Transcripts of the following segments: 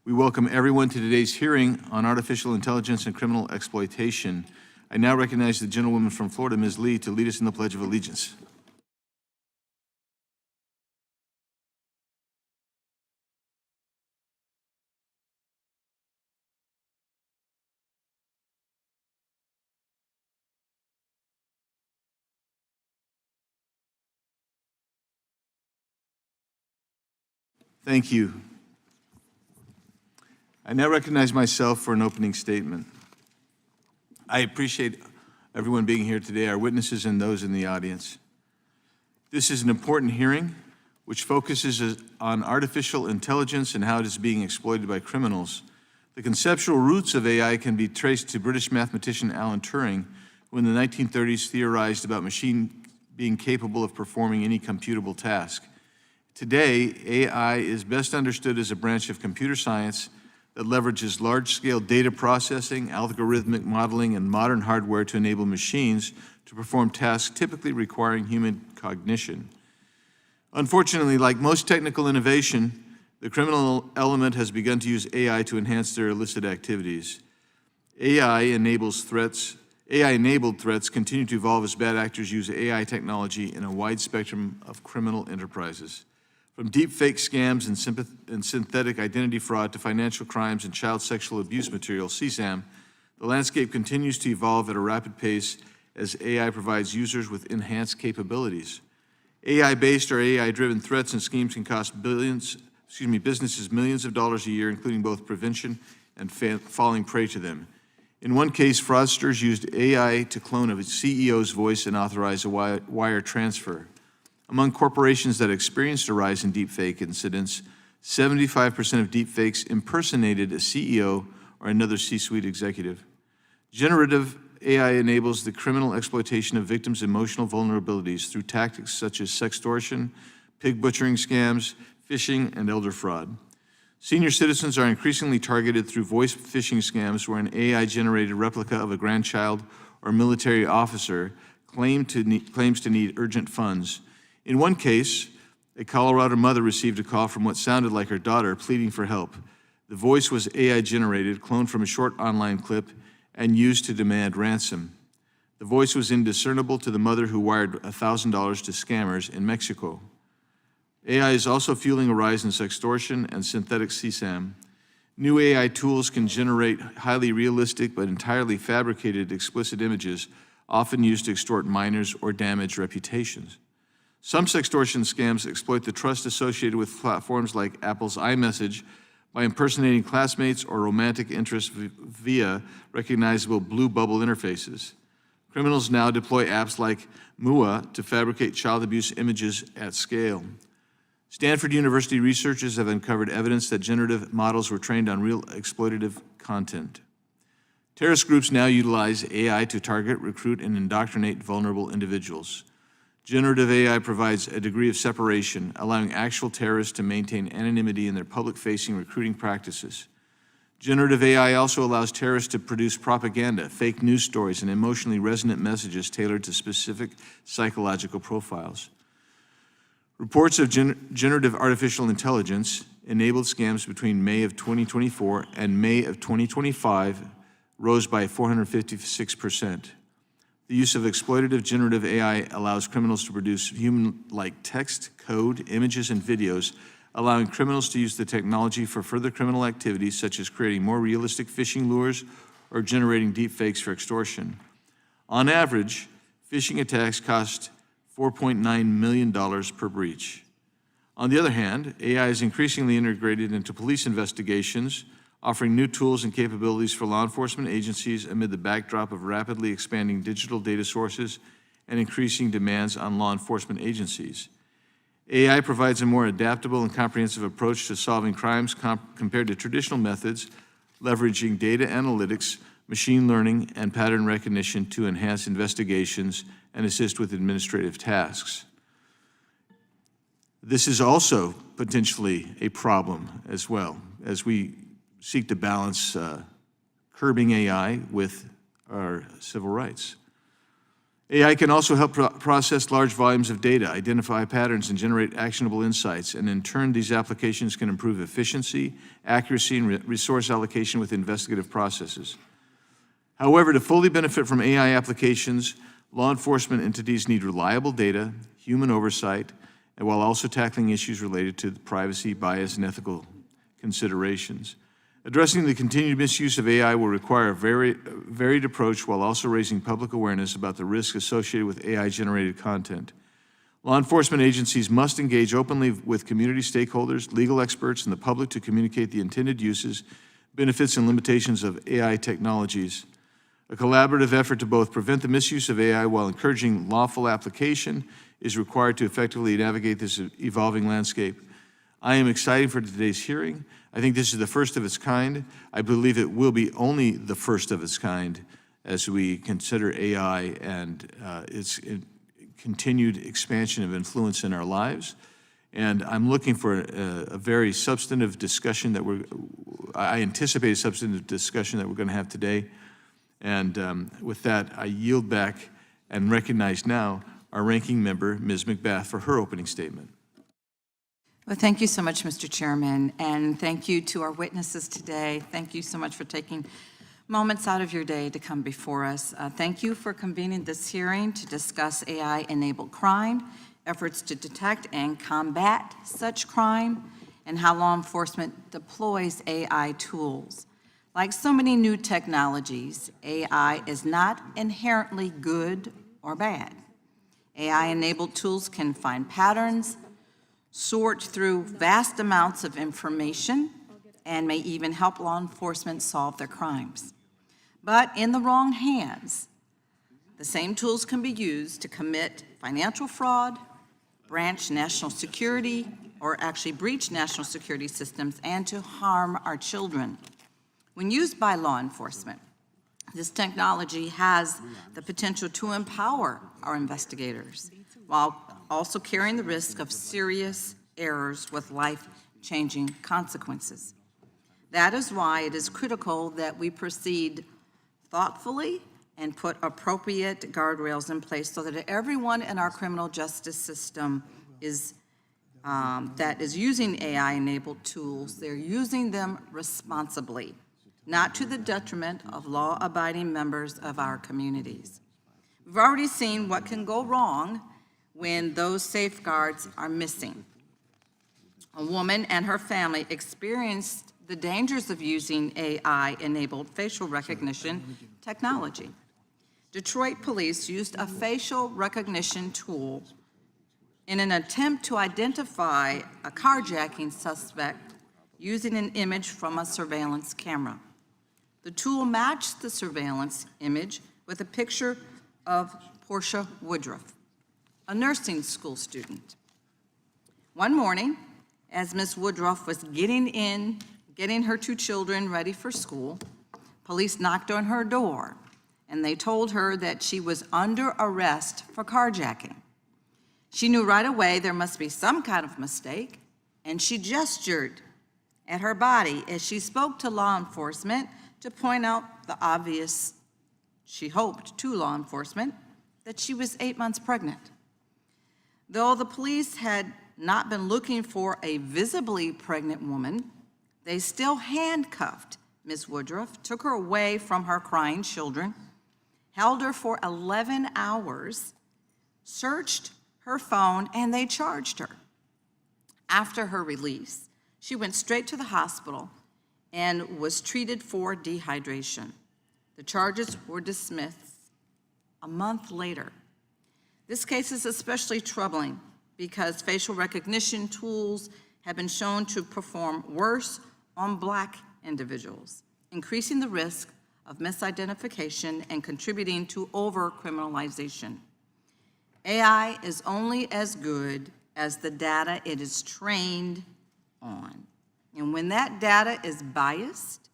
We welcome everyone to today's hearing on artificial intelligence and criminal exploitation. I now recognize the gentlewoman from Florida, Ms. Lee, to lead us in the Pledge of Allegiance. Thank you. I now recognize myself for an opening statement. I appreciate everyone being here today, our witnesses and those in the audience. This is an important hearing which focuses on artificial intelligence and how it is being exploited by criminals. The conceptual roots of AI can be traced to British mathematician Alan Turing, who in the 1930s theorized about machine being capable of performing any computable task. Today, AI is best understood as a branch of computer science that leverages large-scale data processing, algorithmic modeling, and modern hardware to enable machines to perform tasks typically requiring human cognition. Unfortunately, like most technical innovation, the criminal element has begun to use AI to enhance their illicit activities. AI-enabled threats continue to evolve as bad actors use AI technology in a wide spectrum of criminal enterprises. From deepfake scams and synthetic identity fraud to financial crimes and child sexual abuse material, CSAM, the landscape continues to evolve at a rapid pace as AI provides users with enhanced capabilities. AI-based or AI-driven threats and schemes can cost businesses millions of dollars a year, including both prevention and falling prey to them. In one case, fraudsters used AI to clone a CEO's voice and authorize a wire transfer. Among corporations that experienced a rise in deepfake incidents, 75% of deepfakes impersonated a CEO or another C-suite executive. Generative AI enables the criminal exploitation of victims' emotional vulnerabilities through tactics such as sextortion, pig butchering scams, phishing, and elder fraud. Senior citizens are increasingly targeted through voice phishing scams where an AI-generated replica of a grandchild or military officer claims to need urgent funds. In one case, a Colorado mother received a call from what sounded like her daughter pleading for help. The voice was AI-generated, cloned from a short online clip, and used to demand ransom. The voice was indiscernible to the mother who wired $1,000 to scammers in Mexico. AI is also fueling a rise in sextortion and synthetic CSAM. New AI tools can generate highly realistic but entirely fabricated explicit images, often used to extort minors or damage reputations. Some sextortion scams exploit the trust associated with platforms like Apple's iMessage by impersonating classmates or romantic interests via recognizable blue bubble interfaces. Criminals now deploy apps like MUA to fabricate child abuse images at scale. Stanford University researchers have uncovered evidence that generative models were trained on real exploitative content. Terrorist groups now utilize AI to target, recruit, and indoctrinate vulnerable individuals. Generative AI provides a degree of separation, allowing actual terrorists to maintain anonymity in their public-facing recruiting practices. Generative AI also allows terrorists to produce propaganda, fake news stories, and emotionally resonant messages tailored to specific psychological profiles. Reports of generative artificial intelligence enabled scams between May of 2024 and May of 2025 rose by 456%. The use of exploitative generative AI allows criminals to produce human-like text, code, images, and videos, allowing criminals to use the technology for further criminal activities such as creating more realistic phishing lures or generating deepfakes for extortion. On average, phishing attacks cost $4.9 million per breach. On the other hand, AI is increasingly integrated into police investigations, offering new tools and capabilities for law enforcement agencies amid the backdrop of rapidly expanding digital data sources and increasing demands on law enforcement agencies. AI provides a more adaptable and comprehensive approach to solving crimes compared to traditional methods, leveraging data analytics, machine learning, and pattern recognition to enhance investigations and assist with administrative tasks. This is also potentially a problem as well, as we seek to balance curbing AI with our civil rights. AI can also help process large volumes of data, identify patterns, and generate actionable insights, and in turn, these applications can improve efficiency, accuracy, and resource allocation with investigative processes. However, to fully benefit from AI applications, law enforcement entities need reliable data, human oversight, and while also tackling issues related to privacy, bias, and ethical considerations. Addressing the continued misuse of AI will require a varied approach while also raising public awareness about the risks associated with AI-generated content. Law enforcement agencies must engage openly with community stakeholders, legal experts, and the public to communicate the intended uses, benefits, and limitations of AI technologies. A collaborative effort to both prevent the misuse of AI while encouraging lawful application is required to effectively navigate this evolving landscape. I am excited for today's hearing. I think this is the first of its kind. I believe it will be only the first of its kind as we consider AI and its continued expansion of influence in our lives. And I'm looking for a very substantive discussion that I anticipate a substantive discussion that we're going to have today. And with that, I yield back and recognize now our ranking member, Ms. McBath, for her opening statement. Well, thank you so much, Mr. Chairman, and thank you to our witnesses today. Thank you so much for taking moments out of your day to come before us. Thank you for convening this hearing to discuss AI-enabled crime, efforts to detect and combat such crime, and how law enforcement deploys AI tools. Like so many new technologies, AI is not inherently good or bad. AI-enabled tools can find patterns, sort through vast amounts of information, and may even help law enforcement solve their crimes. But in the wrong hands, the same tools can be used to commit financial fraud, breach national security systems, and to harm our children. When used by law enforcement, this technology has the potential to empower our investigators while also carrying the risk of serious errors with life-changing consequences. That is why it is critical that we proceed thoughtfully and put appropriate guardrails in place so that everyone in our criminal justice system that is using AI-enabled tools, they're using them responsibly, not to the detriment of law-abiding members of our communities. We've already seen what can go wrong when those safeguards are missing. A woman and her family experienced the dangers of using AI-enabled facial recognition technology. Detroit police used a facial recognition tool in an attempt to identify a carjacking suspect using an image from a surveillance camera. The tool matched the surveillance image with a picture of Portia Woodruff, a nursing school student. One morning, as Ms. Woodruff was getting her two children ready for school, police knocked on her door, and they told her that she was under arrest for carjacking. She knew right away there must be some kind of mistake, and she gestured at her body as she spoke to law enforcement to point out the obvious, she hoped, to law enforcement, that she was 8 months pregnant. Though the police had not been looking for a visibly pregnant woman, they still handcuffed Ms. Woodruff, took her away from her crying children, held her for 11 hours, searched her phone, and they charged her. After her release, she went straight to the hospital and was treated for dehydration. The charges were dismissed a month later. This case is especially troubling because facial recognition tools have been shown to perform worse on Black individuals, increasing the risk of misidentification and contributing to over-criminalization. AI is only as good as the data it is trained on. And when that data is biased,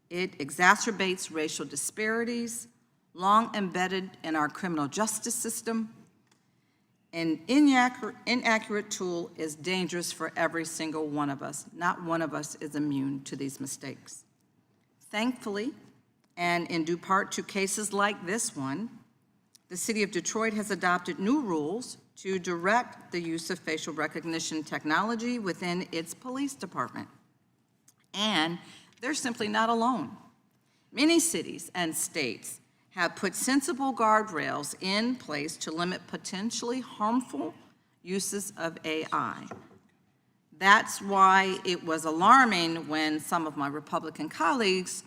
it exacerbates racial disparities, long embedded in our criminal justice system. An inaccurate tool is dangerous for every single one of us. Not one of us is immune to these mistakes. Thankfully, and in due part to cases like this one, The City of Detroit has adopted new rules to direct the use of facial recognition technology within its police department. And they're simply not alone. Many cities and states have put sensible guardrails in place to limit potentially harmful uses of AI. That's why it was alarming when some of my Republican colleagues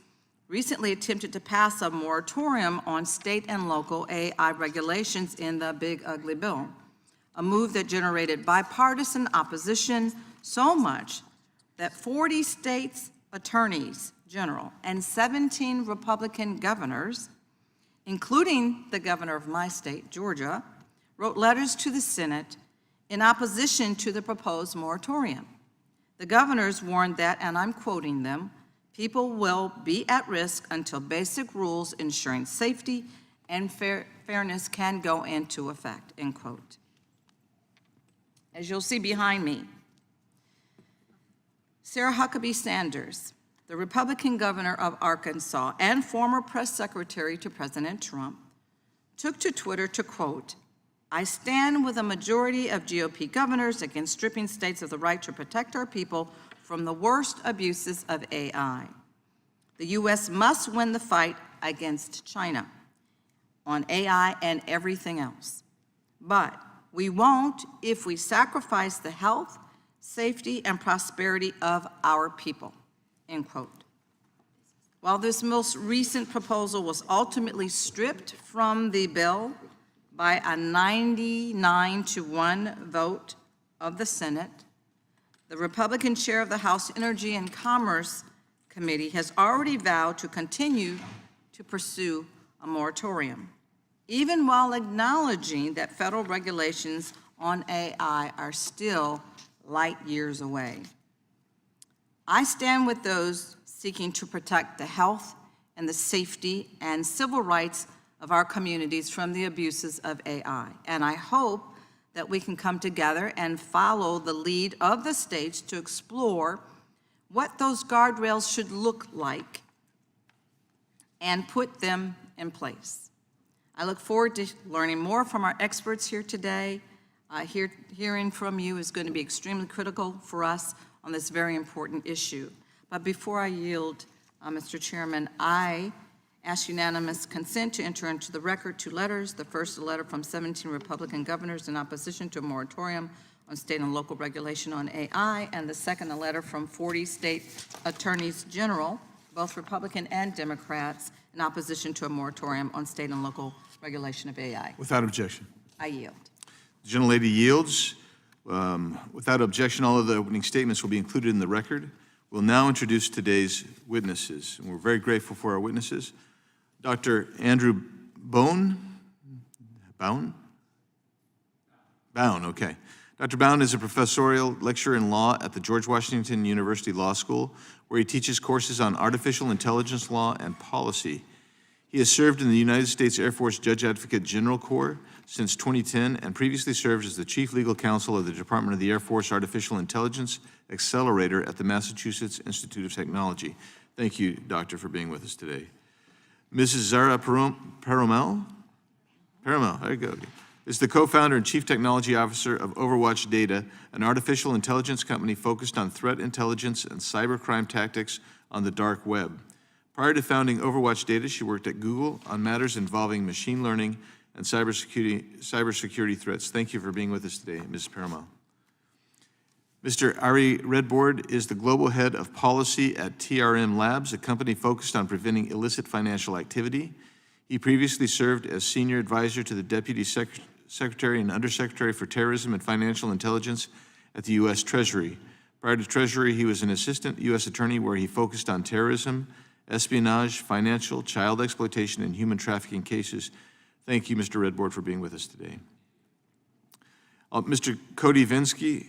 recently attempted to pass a moratorium on state and local AI regulations in the Big Ugly Bill, a move that generated bipartisan opposition so much that 40 states' attorneys general and 17 Republican governors, including the governor of my state, Georgia, wrote letters to the Senate in opposition to the proposed moratorium. The governors warned that, and I'm quoting them, people will be at risk until basic rules ensuring safety and fairness can go into effect, end quote. As you'll see behind me, Sarah Huckabee Sanders, the Republican governor of Arkansas and former press secretary to President Trump, took to Twitter to quote, "I stand with a majority of GOP governors against stripping states of the right to protect our people from the worst abuses of AI. The U.S. must win the fight against China on AI and everything else. But we won't if we sacrifice the health, safety, and prosperity of our people," end quote. While this most recent proposal was ultimately stripped from the bill by a 99-1 vote of the Senate, the Republican chair of the House Energy and Commerce Committee has already vowed to continue to pursue a moratorium, even while acknowledging that federal regulations on AI are still light years away. I stand with those seeking to protect the health and the safety and civil rights of our communities from the abuses of AI, and I hope that we can come together and follow the lead of the states to explore what those guardrails should look like and put them in place. I look forward to learning more from our experts here today. Hearing from you is going to be extremely critical for us on this very important issue. But before I yield, Mr. Chairman, I ask unanimous consent to enter into the record two letters. The first, a letter from 17 Republican governors in opposition to a moratorium on state and local regulation on AI, and the second, a letter from 40 state attorneys general, both Republican and Democrats, in opposition to a moratorium on state and local regulation of AI. Without objection. I yield. The gentlelady yields. Without objection, all of the opening statements will be included in the record. We'll now introduce today's witnesses, and we're very grateful for our witnesses. Dr. Andrew Bowne, okay. Dr. Bowne is a professorial lecturer in law at the George Washington University Law School, where he teaches courses on artificial intelligence law and policy. He has served in the United States Air Force Judge Advocate General Corps since 2010 and previously served as the Chief Legal Counsel of the Department of the Air Force Artificial Intelligence Accelerator at the Massachusetts Institute of Technology. Thank you, Doctor, for being with us today. Mrs. Zara Perumal, there you go, is the co-founder and chief technology officer of Overwatch Data, an artificial intelligence company focused on threat intelligence and cybercrime tactics on the dark web. Prior to founding Overwatch Data, she worked at Google on matters involving machine learning and cybersecurity threats. Thank you for being with us today, Ms. Perumal. Mr. Ari Redbord is the global head of policy at TRM Labs, a company focused on preventing illicit financial activity. He previously served as senior advisor to the Deputy Secretary and Undersecretary for Terrorism and Financial Intelligence at the U.S. Treasury. Prior to Treasury, he was an assistant U.S. attorney where he focused on terrorism, espionage, financial, child exploitation, and human trafficking cases. Thank you, Mr. Redbord, for being with us today. Mr. Cody Venzke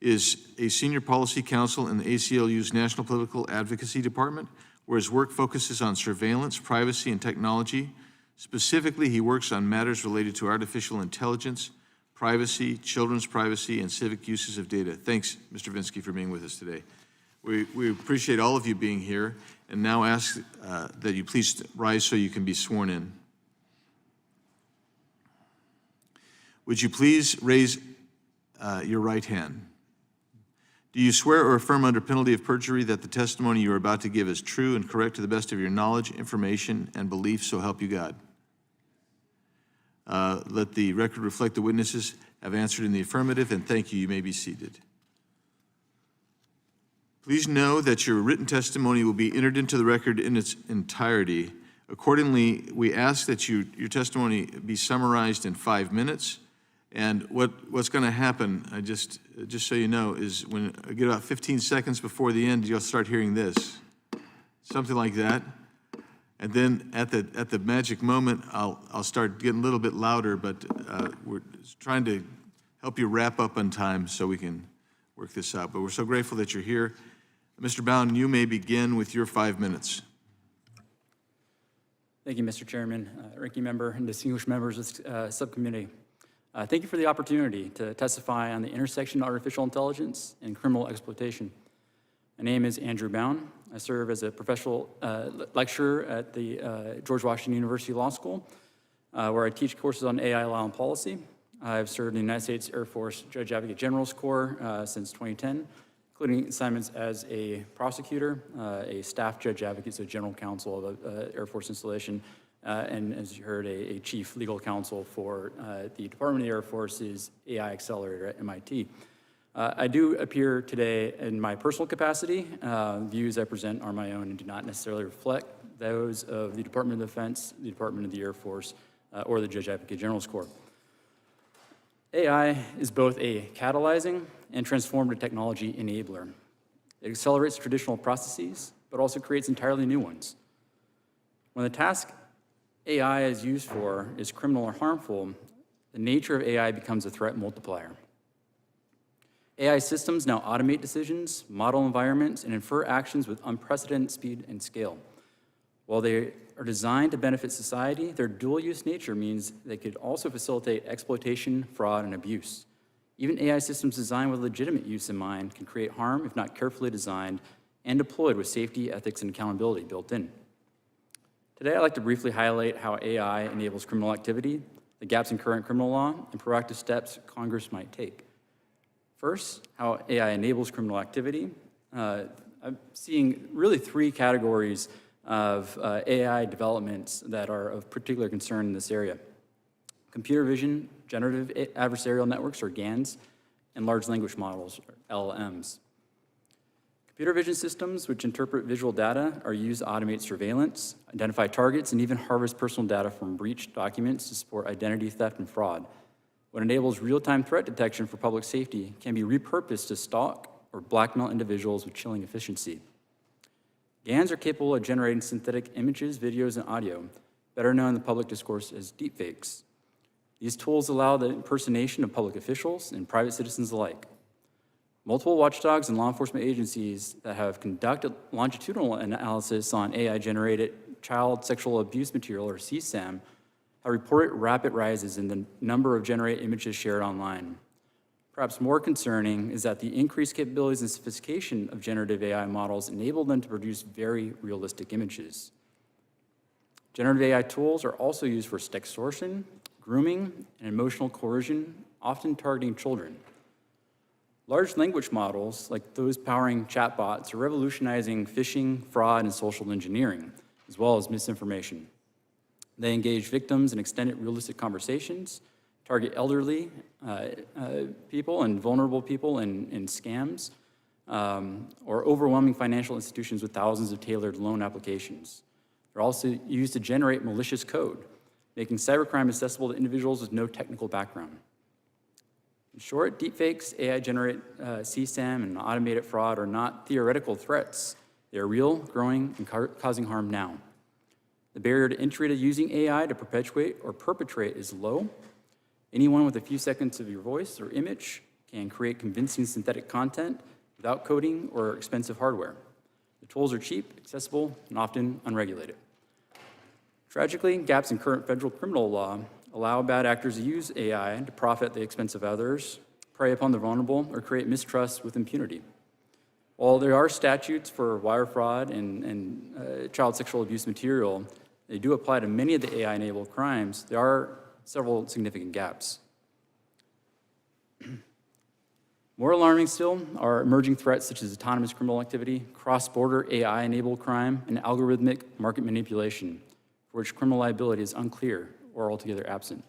is a senior policy counsel in the ACLU's National Political Advocacy Department, where his work focuses on surveillance, privacy, and technology. Specifically, he works on matters related to artificial intelligence, privacy, children's privacy, and civic uses of data. Thanks, Mr. Venzke, for being with us today. We appreciate all of you being here, and now ask that you please rise so you can be sworn in. Would you please raise your right hand? Do you swear or affirm under penalty of perjury that the testimony you are about to give is true and correct to the best of your knowledge, information, and belief, so help you God? Let the record reflect the witnesses have answered in the affirmative, and thank you. You may be seated. Please know that your written testimony will be entered into the record in its entirety. Accordingly, we ask that your testimony be summarized in 5 minutes. And what's going to happen, just so you know, is when I get about 15 seconds before the end, you'll start hearing this, something like that. And then at the magic moment, I'll start getting a little bit louder, but we're trying to help you wrap up on time so we can work this out. But we're so grateful that you're here. Mr. Bowne, you may begin with your 5 minutes. Thank you, Mr. Chairman, ranking member, and distinguished members of the subcommittee. Thank you for the opportunity to testify on the intersection of artificial intelligence and criminal exploitation. My name is Andrew Bowne. I serve as a professional lecturer at the George Washington University Law School, where I teach courses on AI law and policy. I've served in the United States Air Force Judge Advocate General's Corps since 2010, including assignments as a prosecutor, a staff judge advocate, so general counsel of the Air Force installation, and as you heard, a chief legal counsel for the Department of the Air Force's AI Accelerator at MIT. I do appear today in my personal capacity. Views I present are my own and do not necessarily reflect those of the Department of Defense, the Department of the Air Force, or the Judge Advocate General's Corps. AI is both a catalyzing and transformative technology enabler. It accelerates traditional processes, but also creates entirely new ones. When the task AI is used for is criminal or harmful, the nature of AI becomes a threat multiplier. AI systems now automate decisions, model environments, and infer actions with unprecedented speed and scale. While they are designed to benefit society, their dual-use nature means they could also facilitate exploitation, fraud, and abuse. Even AI systems designed with legitimate use in mind can create harm if not carefully designed and deployed with safety, ethics, and accountability built in. Today, I'd like to briefly highlight how AI enables criminal activity, the gaps in current criminal law, and proactive steps Congress might take. First, how AI enables criminal activity. I'm seeing really 3 categories of AI developments that are of particular concern in this area: computer vision, generative adversarial networks, or GANs, and large language models, or LLMs. Computer vision systems, which interpret visual data, are used to automate surveillance, identify targets, and even harvest personal data from breached documents to support identity theft and fraud. What enables real-time threat detection for public safety can be repurposed to stalk or blackmail individuals with chilling efficiency. GANs are capable of generating synthetic images, videos, and audio, better known in the public discourse as deepfakes. These tools allow the impersonation of public officials and private citizens alike. Multiple watchdogs and law enforcement agencies that have conducted longitudinal analysis on AI-generated child sexual abuse material, or CSAM, have reported rapid rises in the number of generated images shared online. Perhaps more concerning is that the increased capabilities and sophistication of generative AI models enable them to produce very realistic images. Generative AI tools are also used for extortion, grooming, and emotional coercion, often targeting children. Large language models, like those powering chatbots, are revolutionizing phishing, fraud, and social engineering, as well as misinformation. They engage victims in extended realistic conversations, target elderly people and vulnerable people in scams, or overwhelming financial institutions with thousands of tailored loan applications. They're also used to generate malicious code, making cybercrime accessible to individuals with no technical background. In short, deepfakes, AI-generated CSAM, and automated fraud are not theoretical threats. They are real, growing, and causing harm now. The barrier to entry to using AI to perpetuate or perpetrate is low. Anyone with a few seconds of your voice or image can create convincing synthetic content without coding or expensive hardware. The tools are cheap, accessible, and often unregulated. Tragically, gaps in current federal criminal law allow bad actors to use AI to profit at the expense of others, prey upon the vulnerable, or create mistrust with impunity. While there are statutes for wire fraud and child sexual abuse material, they do apply to many of the AI-enabled crimes. There are several significant gaps. More alarming still are emerging threats such as autonomous criminal activity, cross-border AI-enabled crime, and algorithmic market manipulation, for which criminal liability is unclear or altogether absent.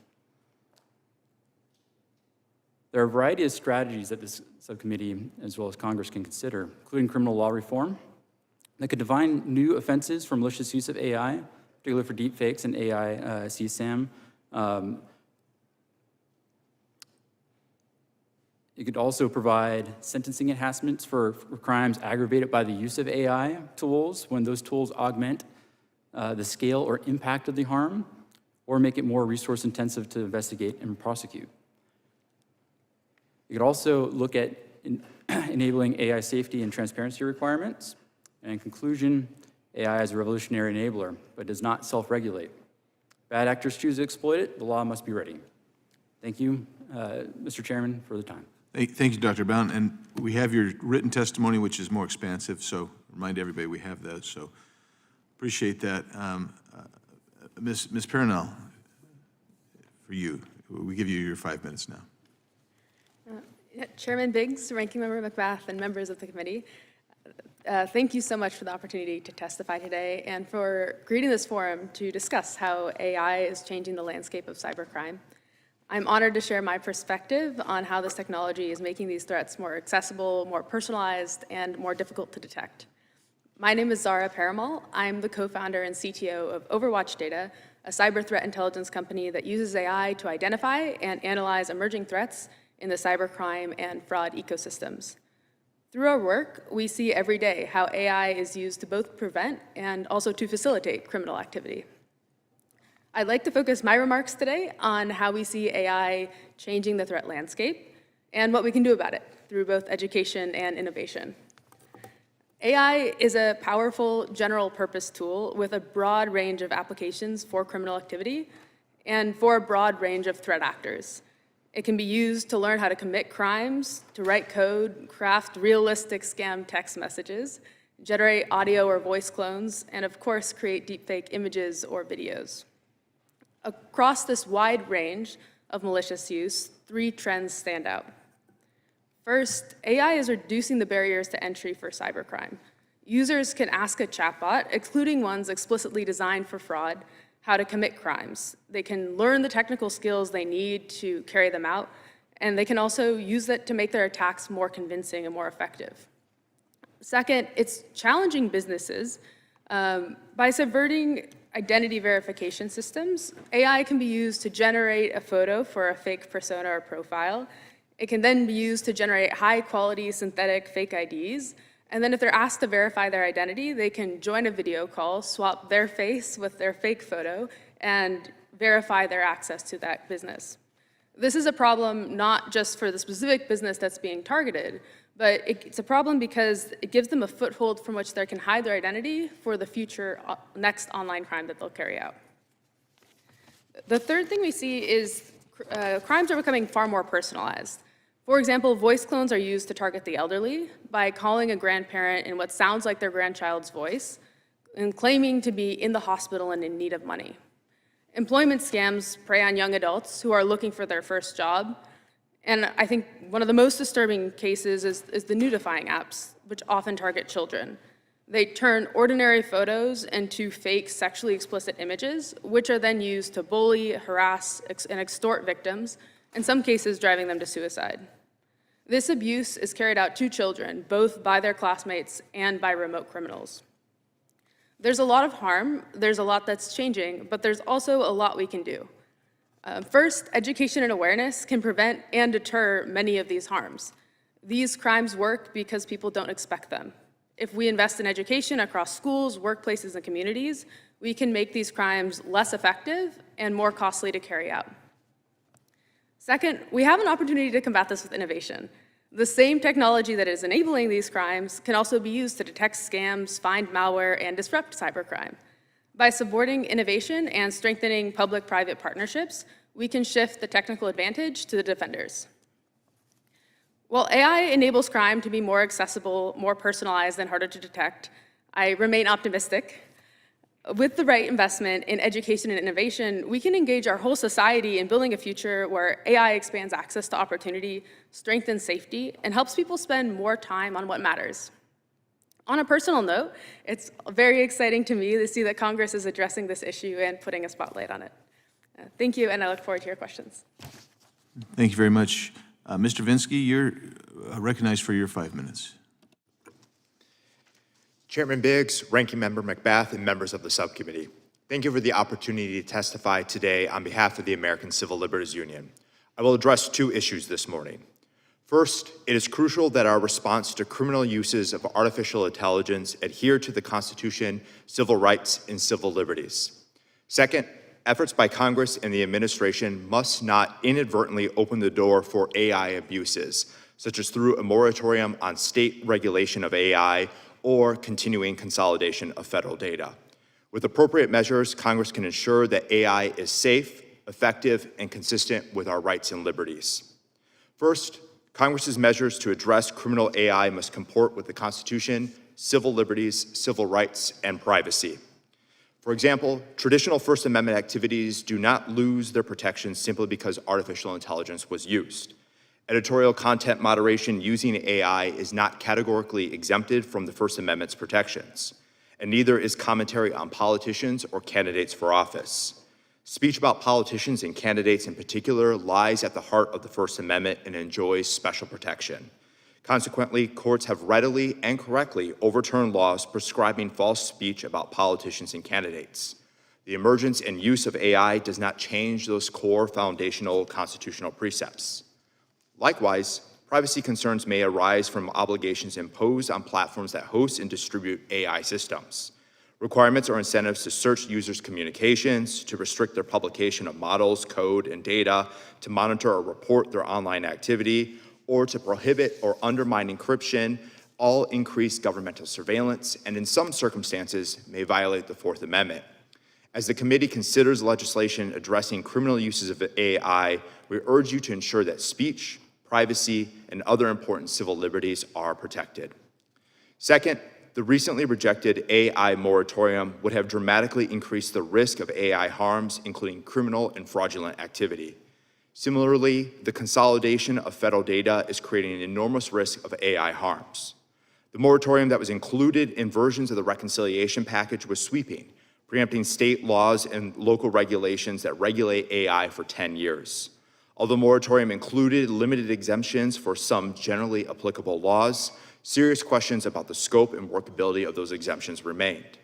There are a variety of strategies that this subcommittee, as well as Congress, can consider, including criminal law reform, that could define new offenses for malicious use of AI, particularly for deepfakes and AI CSAM. It could also provide sentencing enhancements for crimes aggravated by the use of AI tools when those tools augment the scale or impact of the harm, or make it more resource intensive to investigate and prosecute. You could also look at enabling AI safety and transparency requirements. And in conclusion, AI is a revolutionary enabler, but does not self-regulate. Bad actors choose to exploit it, the law must be ready. Thank you, Mr. Chairman, for the time. Thank you, Dr. Bowne. And we have your written testimony, which is more expansive, so remind everybody we have that, so appreciate that. Ms. Perumal, for you, we give you your 5 minutes now. Chairman Biggs, Ranking Member McBath, and members of the committee, thank you so much for the opportunity to testify today and for creating this forum to discuss how AI is changing the landscape of cybercrime. I'm honored to share my perspective on how this technology is making these threats more accessible, more personalized, and more difficult to detect. My name is Zara Perumal. I'm the co-founder and CTO of Overwatch Data, a cyber threat intelligence company that uses AI to identify and analyze emerging threats in the cybercrime and fraud ecosystems. Through our work, we see every day how AI is used to both prevent and also to facilitate criminal activity. I'd like to focus my remarks today on how we see AI changing the threat landscape and what we can do about it through both education and innovation. AI is a powerful general-purpose tool with a broad range of applications for criminal activity and for a broad range of threat actors. It can be used to learn how to commit crimes, to write code, craft realistic scam text messages, generate audio or voice clones, and of course, create deepfake images or videos. Across this wide range of malicious use, 3 trends stand out. First, AI is reducing the barriers to entry for cybercrime. Users can ask a chatbot, excluding ones explicitly designed for fraud, how to commit crimes. They can learn the technical skills they need to carry them out, and they can also use it to make their attacks more convincing and more effective. Second, it's challenging businesses. By subverting identity verification systems, AI can be used to generate a photo for a fake persona or profile. It can then be used to generate high-quality synthetic fake IDs. And then if they're asked to verify their identity, they can join a video call, swap their face with their fake photo, and verify their access to that business. This is a problem not just for the specific business that's being targeted, but it's a problem because it gives them a foothold from which they can hide their identity for the future next online crime that they'll carry out. The third thing we see is crimes are becoming far more personalized. For example, voice clones are used to target the elderly by calling a grandparent in what sounds like their grandchild's voice and claiming to be in the hospital and in need of money. Employment scams prey on young adults who are looking for their first job. And I think one of the most disturbing cases is the nudifying apps, which often target children. They turn ordinary photos into fake sexually explicit images, which are then used to bully, harass, and extort victims, in some cases driving them to suicide. This abuse is carried out to children, both by their classmates and by remote criminals. There's a lot of harm, there's a lot that's changing, but there's also a lot we can do. First, education and awareness can prevent and deter many of these harms. These crimes work because people don't expect them. If we invest in education across schools, workplaces, and communities, we can make these crimes less effective and more costly to carry out. Second, we have an opportunity to combat this with innovation. The same technology that is enabling these crimes can also be used to detect scams, find malware, and disrupt cybercrime. By supporting innovation and strengthening public-private partnerships, we can shift the technical advantage to the defenders. While AI enables crime to be more accessible, more personalized, and harder to detect, I remain optimistic. With the right investment in education and innovation, we can engage our whole society in building a future where AI expands access to opportunity, strengthens safety, and helps people spend more time on what matters. On a personal note, it's very exciting to me to see that Congress is addressing this issue and putting a spotlight on it. Thank you, and I look forward to your questions. Thank you very much. Mr. Venzke, you're recognized for your 5 minutes. Chairman Biggs, Ranking Member McBath, and members of the subcommittee, thank you for the opportunity to testify today on behalf of the American Civil Liberties Union. I will address 2 issues this morning. First, it is crucial that our response to criminal uses of artificial intelligence adhere to the Constitution, civil rights, and civil liberties. Second, efforts by Congress and the administration must not inadvertently open the door for AI abuses, such as through a moratorium on state regulation of AI or continuing consolidation of federal data. With appropriate measures, Congress can ensure that AI is safe, effective, and consistent with our rights and liberties. First, Congress's measures to address criminal AI must comport with the Constitution, civil liberties, civil rights, and privacy. For example, traditional First Amendment activities do not lose their protections simply because artificial intelligence was used. Editorial content moderation using AI is not categorically exempted from the First Amendment's protections, and neither is commentary on politicians or candidates for office. Speech about politicians and candidates in particular lies at the heart of the First Amendment and enjoys special protection. Consequently, courts have readily and correctly overturned laws prescribing false speech about politicians and candidates. The emergence and use of AI does not change those core foundational constitutional precepts. Likewise, privacy concerns may arise from obligations imposed on platforms that host and distribute AI systems. Requirements or incentives to search users' communications, to restrict their publication of models, code, and data, to monitor or report their online activity, or to prohibit or undermine encryption, all increase governmental surveillance and in some circumstances may violate the Fourth Amendment. As the committee considers legislation addressing criminal uses of AI, we urge you to ensure that speech, privacy, and other important civil liberties are protected. Second, the recently rejected AI moratorium would have dramatically increased the risk of AI harms, including criminal and fraudulent activity. Similarly, the consolidation of federal data is creating an enormous risk of AI harms. The moratorium that was included in versions of the reconciliation package was sweeping, preempting state laws and local regulations that regulate AI for 10 years. Although moratorium included limited exemptions for some generally applicable laws, serious questions about the scope and workability of those exemptions remained.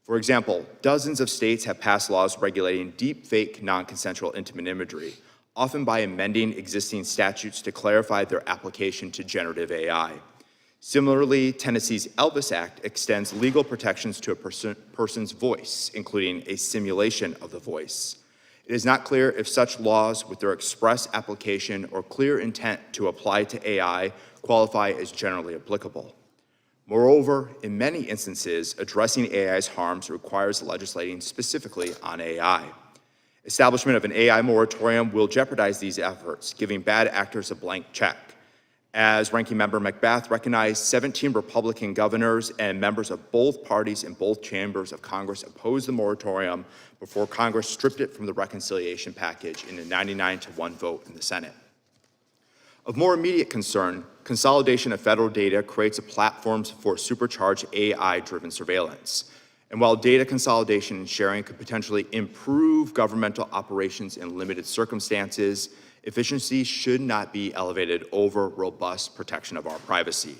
For example, dozens of states have passed laws regulating deep-fake non-consensual intimate imagery, often by amending existing statutes to clarify their application to generative AI. Similarly, Tennessee's Elvis Act extends legal protections to a person's voice, including a simulation of the voice. It is not clear if such laws, with their express application or clear intent to apply to AI, qualify as generally applicable. Moreover, in many instances, addressing AI's harms requires legislating specifically on AI. Establishment of an AI moratorium will jeopardize these efforts, giving bad actors a blank check. As Ranking Member McBath recognized, 17 Republican governors and members of both parties in both chambers of Congress opposed the moratorium before Congress stripped it from the reconciliation package in a 99-1 vote in the Senate. Of more immediate concern, consolidation of federal data creates a platform for supercharged AI-driven surveillance. And while data consolidation and sharing could potentially improve governmental operations in limited circumstances, efficiency should not be elevated over robust protection of our privacy.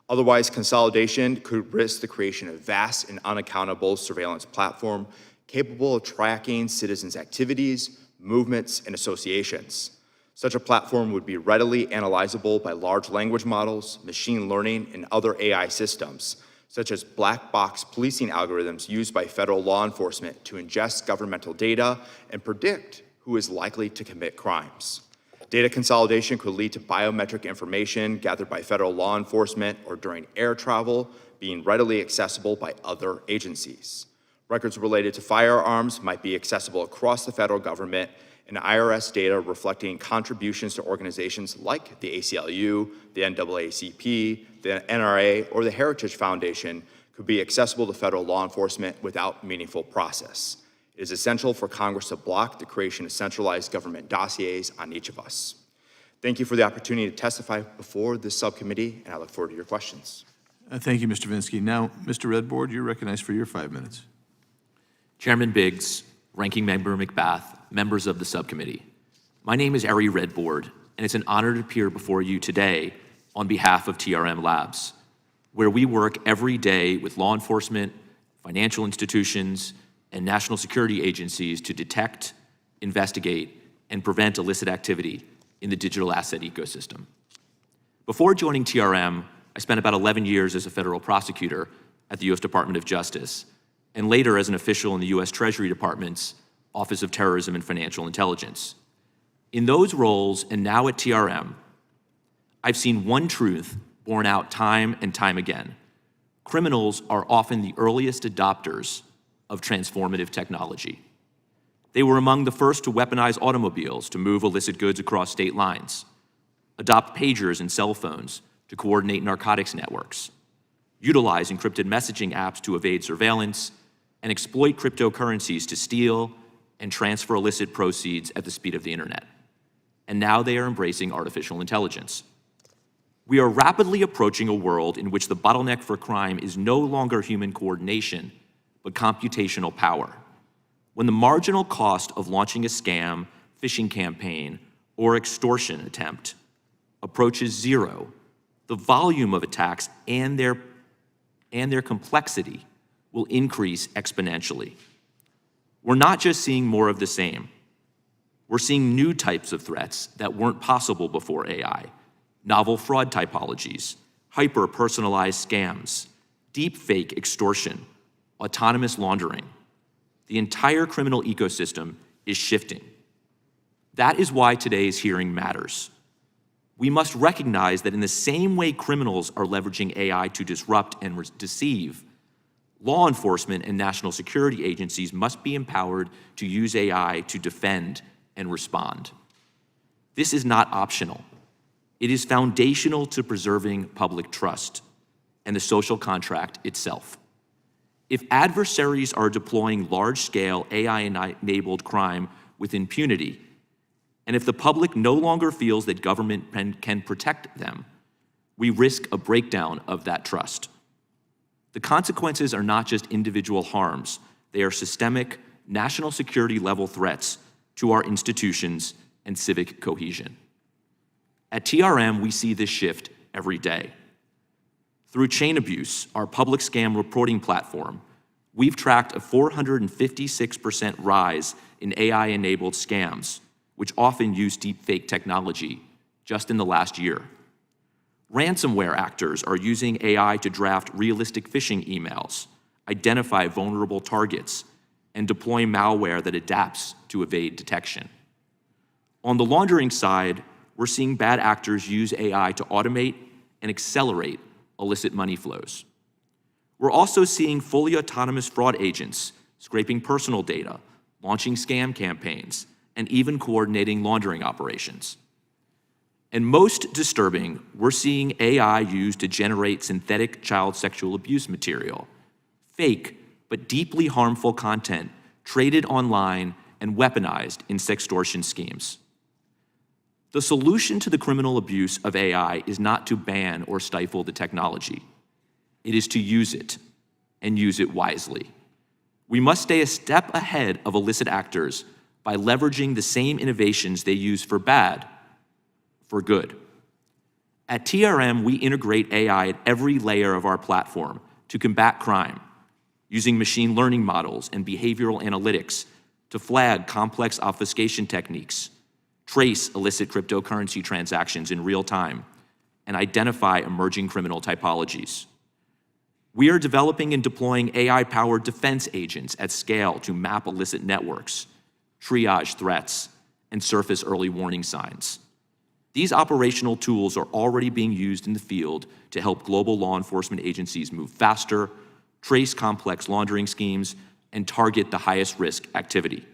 Otherwise, consolidation could risk the creation of vast and unaccountable surveillance platform capable of tracking citizens' activities, movements, and associations. Such a platform would be readily analyzable by large language models, machine learning, and other AI systems, such as black box policing algorithms used by federal law enforcement to ingest governmental data and predict who is likely to commit crimes. Data consolidation could lead to biometric information gathered by federal law enforcement or during air travel being readily accessible by other agencies. Records related to firearms might be accessible across the federal government, and IRS data reflecting contributions to organizations like the ACLU, the NAACP, the NRA, or the Heritage Foundation could be accessible to federal law enforcement without meaningful process. It is essential for Congress to block the creation of centralized government dossiers on each of us. Thank you for the opportunity to testify before this subcommittee, and I look forward to your questions. Thank you, Mr. Venzke. Now, Mr. Redbord, you're recognized for your 5 minutes. Chairman Biggs, Ranking Member McBath, members of the subcommittee. My name is Ari Redbord, and it's an honor to appear before you today on behalf of TRM Labs, where we work every day with law enforcement, financial institutions, and national security agencies to detect, investigate, and prevent illicit activity in the digital asset ecosystem. Before joining TRM, I spent about 11 years as a federal prosecutor at the U.S. Department of Justice, and later as an official in the U.S. Treasury Department's Office of Terrorism and Financial Intelligence. In those roles, and now at TRM, I've seen one truth borne out time and time again. Criminals are often the earliest adopters of transformative technology. They were among the first to weaponize automobiles to move illicit goods across state lines, adopt pagers and cell phones to coordinate narcotics networks, utilize encrypted messaging apps to evade surveillance, and exploit cryptocurrencies to steal and transfer illicit proceeds at the speed of the internet. And now they are embracing artificial intelligence. We are rapidly approaching a world in which the bottleneck for crime is no longer human coordination, but computational power. When the marginal cost of launching a scam, phishing campaign, or extortion attempt approaches zero, the volume of attacks and their complexity will increase exponentially. We're not just seeing more of the same. We're seeing new types of threats that weren't possible before AI. Novel fraud typologies, hyper-personalized scams, deep-fake extortion, autonomous laundering. The entire criminal ecosystem is shifting. That is why today's hearing matters. We must recognize that in the same way criminals are leveraging AI to disrupt and deceive, law enforcement and national security agencies must be empowered to use AI to defend and respond. This is not optional. It is foundational to preserving public trust and the social contract itself. If adversaries are deploying large-scale AI-enabled crime with impunity, and if the public no longer feels that government can protect them, we risk a breakdown of that trust. The consequences are not just individual harms, they are systemic, national security level threats to our institutions and civic cohesion. At TRM, we see this shift every day. Through Chain Abuse, our public scam reporting platform, we've tracked a 456% rise in AI-enabled scams, which often use deepfake technology, just in the last year. Ransomware actors are using AI to draft realistic phishing emails, identify vulnerable targets, and deploy malware that adapts to evade detection. On the laundering side, we're seeing bad actors use AI to automate and accelerate illicit money flows. We're also seeing fully autonomous fraud agents scraping personal data, launching scam campaigns, and even coordinating laundering operations. And most disturbing, we're seeing AI used to generate synthetic child sexual abuse material, fake but deeply harmful content traded online and weaponized in sextortion schemes. The solution to the criminal abuse of AI is not to ban or stifle the technology. It is to use it, and use it wisely. We must stay a step ahead of illicit actors by leveraging the same innovations they use for bad, for good. At TRM, we integrate AI at every layer of our platform to combat crime, using machine learning models and behavioral analytics to flag complex obfuscation techniques, trace illicit cryptocurrency transactions in real time, and identify emerging criminal typologies. We are developing and deploying AI-powered defense agents at scale to map illicit networks, triage threats, and surface early warning signs. These operational tools are already being used in the field to help global law enforcement agencies move faster, trace complex laundering schemes, and target the highest risk activity,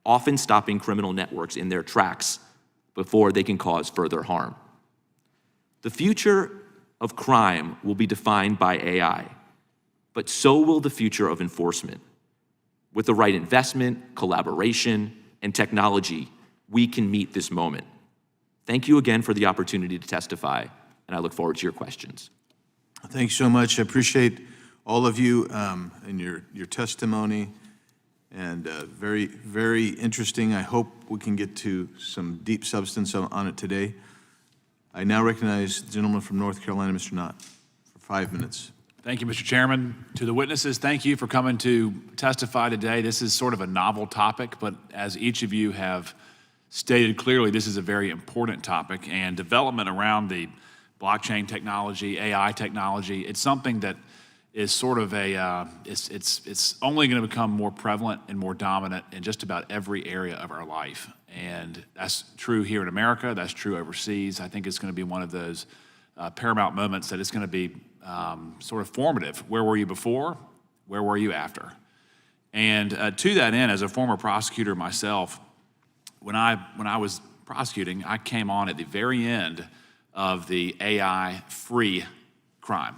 often stopping criminal networks in their tracks before they can cause further harm. The future of crime will be defined by AI. but so will the future of enforcement. With the right investment, collaboration, and technology, we can meet this moment. Thank you again for the opportunity to testify, and I look forward to your questions. Thanks so much. I appreciate all of you and your testimony, and very, very interesting. I hope we can get to some deep substance on it today. I now recognize the gentleman from North Carolina, Mr. Knott, for 5 minutes. Thank you, Mr. Chairman. To the witnesses, thank you for coming to testify today. This is sort of a novel topic, but as each of you have stated clearly, this is a very important topic, and development around the blockchain technology, AI technology, it's something that is sort of it's only going to become more prevalent and more dominant in just about every area of our life. And that's true here in America, that's true overseas. I think it's going to be one of those paramount moments that it's going to be sort of formative. Where were you before? Where were you after? And to that end, as a former prosecutor myself, when I was prosecuting, I came on at the very end of the AI-free crime.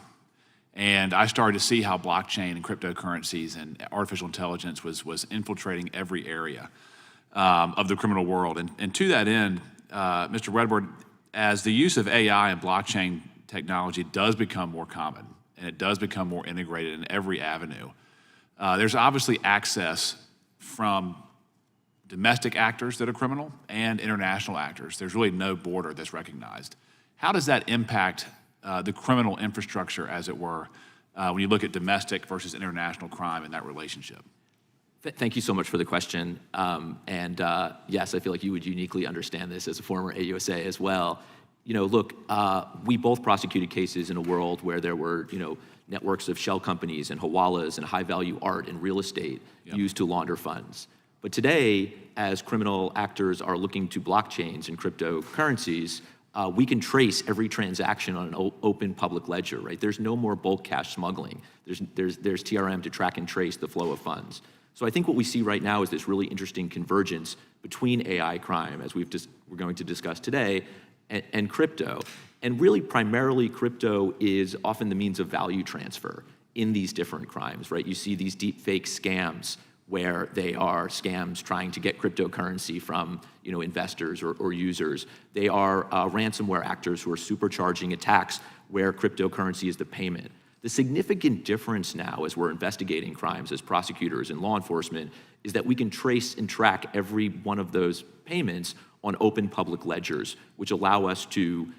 And I started to see how blockchain and cryptocurrencies and artificial intelligence was infiltrating every area of the criminal world. And to that end, Mr. Redbord, as the use of AI and blockchain technology does become more common and it does become more integrated in every avenue, there's obviously access from domestic actors that are criminal and international actors. There's really no border that's recognized. How does that impact the criminal infrastructure, as it were, when you look at domestic versus international crime in that relationship? Thank you so much for the question. Yes, I feel like you would uniquely understand this as a former AUSA as well. Look, we both prosecuted cases in a world where there were, networks of shell companies and hawalas and high-value art and real estate used to launder funds. But today, as criminal actors are looking to blockchains and cryptocurrencies, we can trace every transaction on an open public ledger, right? There's no more bulk cash smuggling. There's TRM to track and trace the flow of funds. So I think what we see right now is this really interesting convergence between AI crime, as we're going to discuss today, and crypto. And really, primarily, crypto is often the means of value transfer in these different crimes, right? You see these deep fake scams where they are scams trying to get cryptocurrency from investors or users. They are ransomware actors who are supercharging attacks where cryptocurrency is the payment. The significant difference now as we're investigating crimes as prosecutors and law enforcement is that we can trace and track every one of those payments on open public ledgers, which allow us to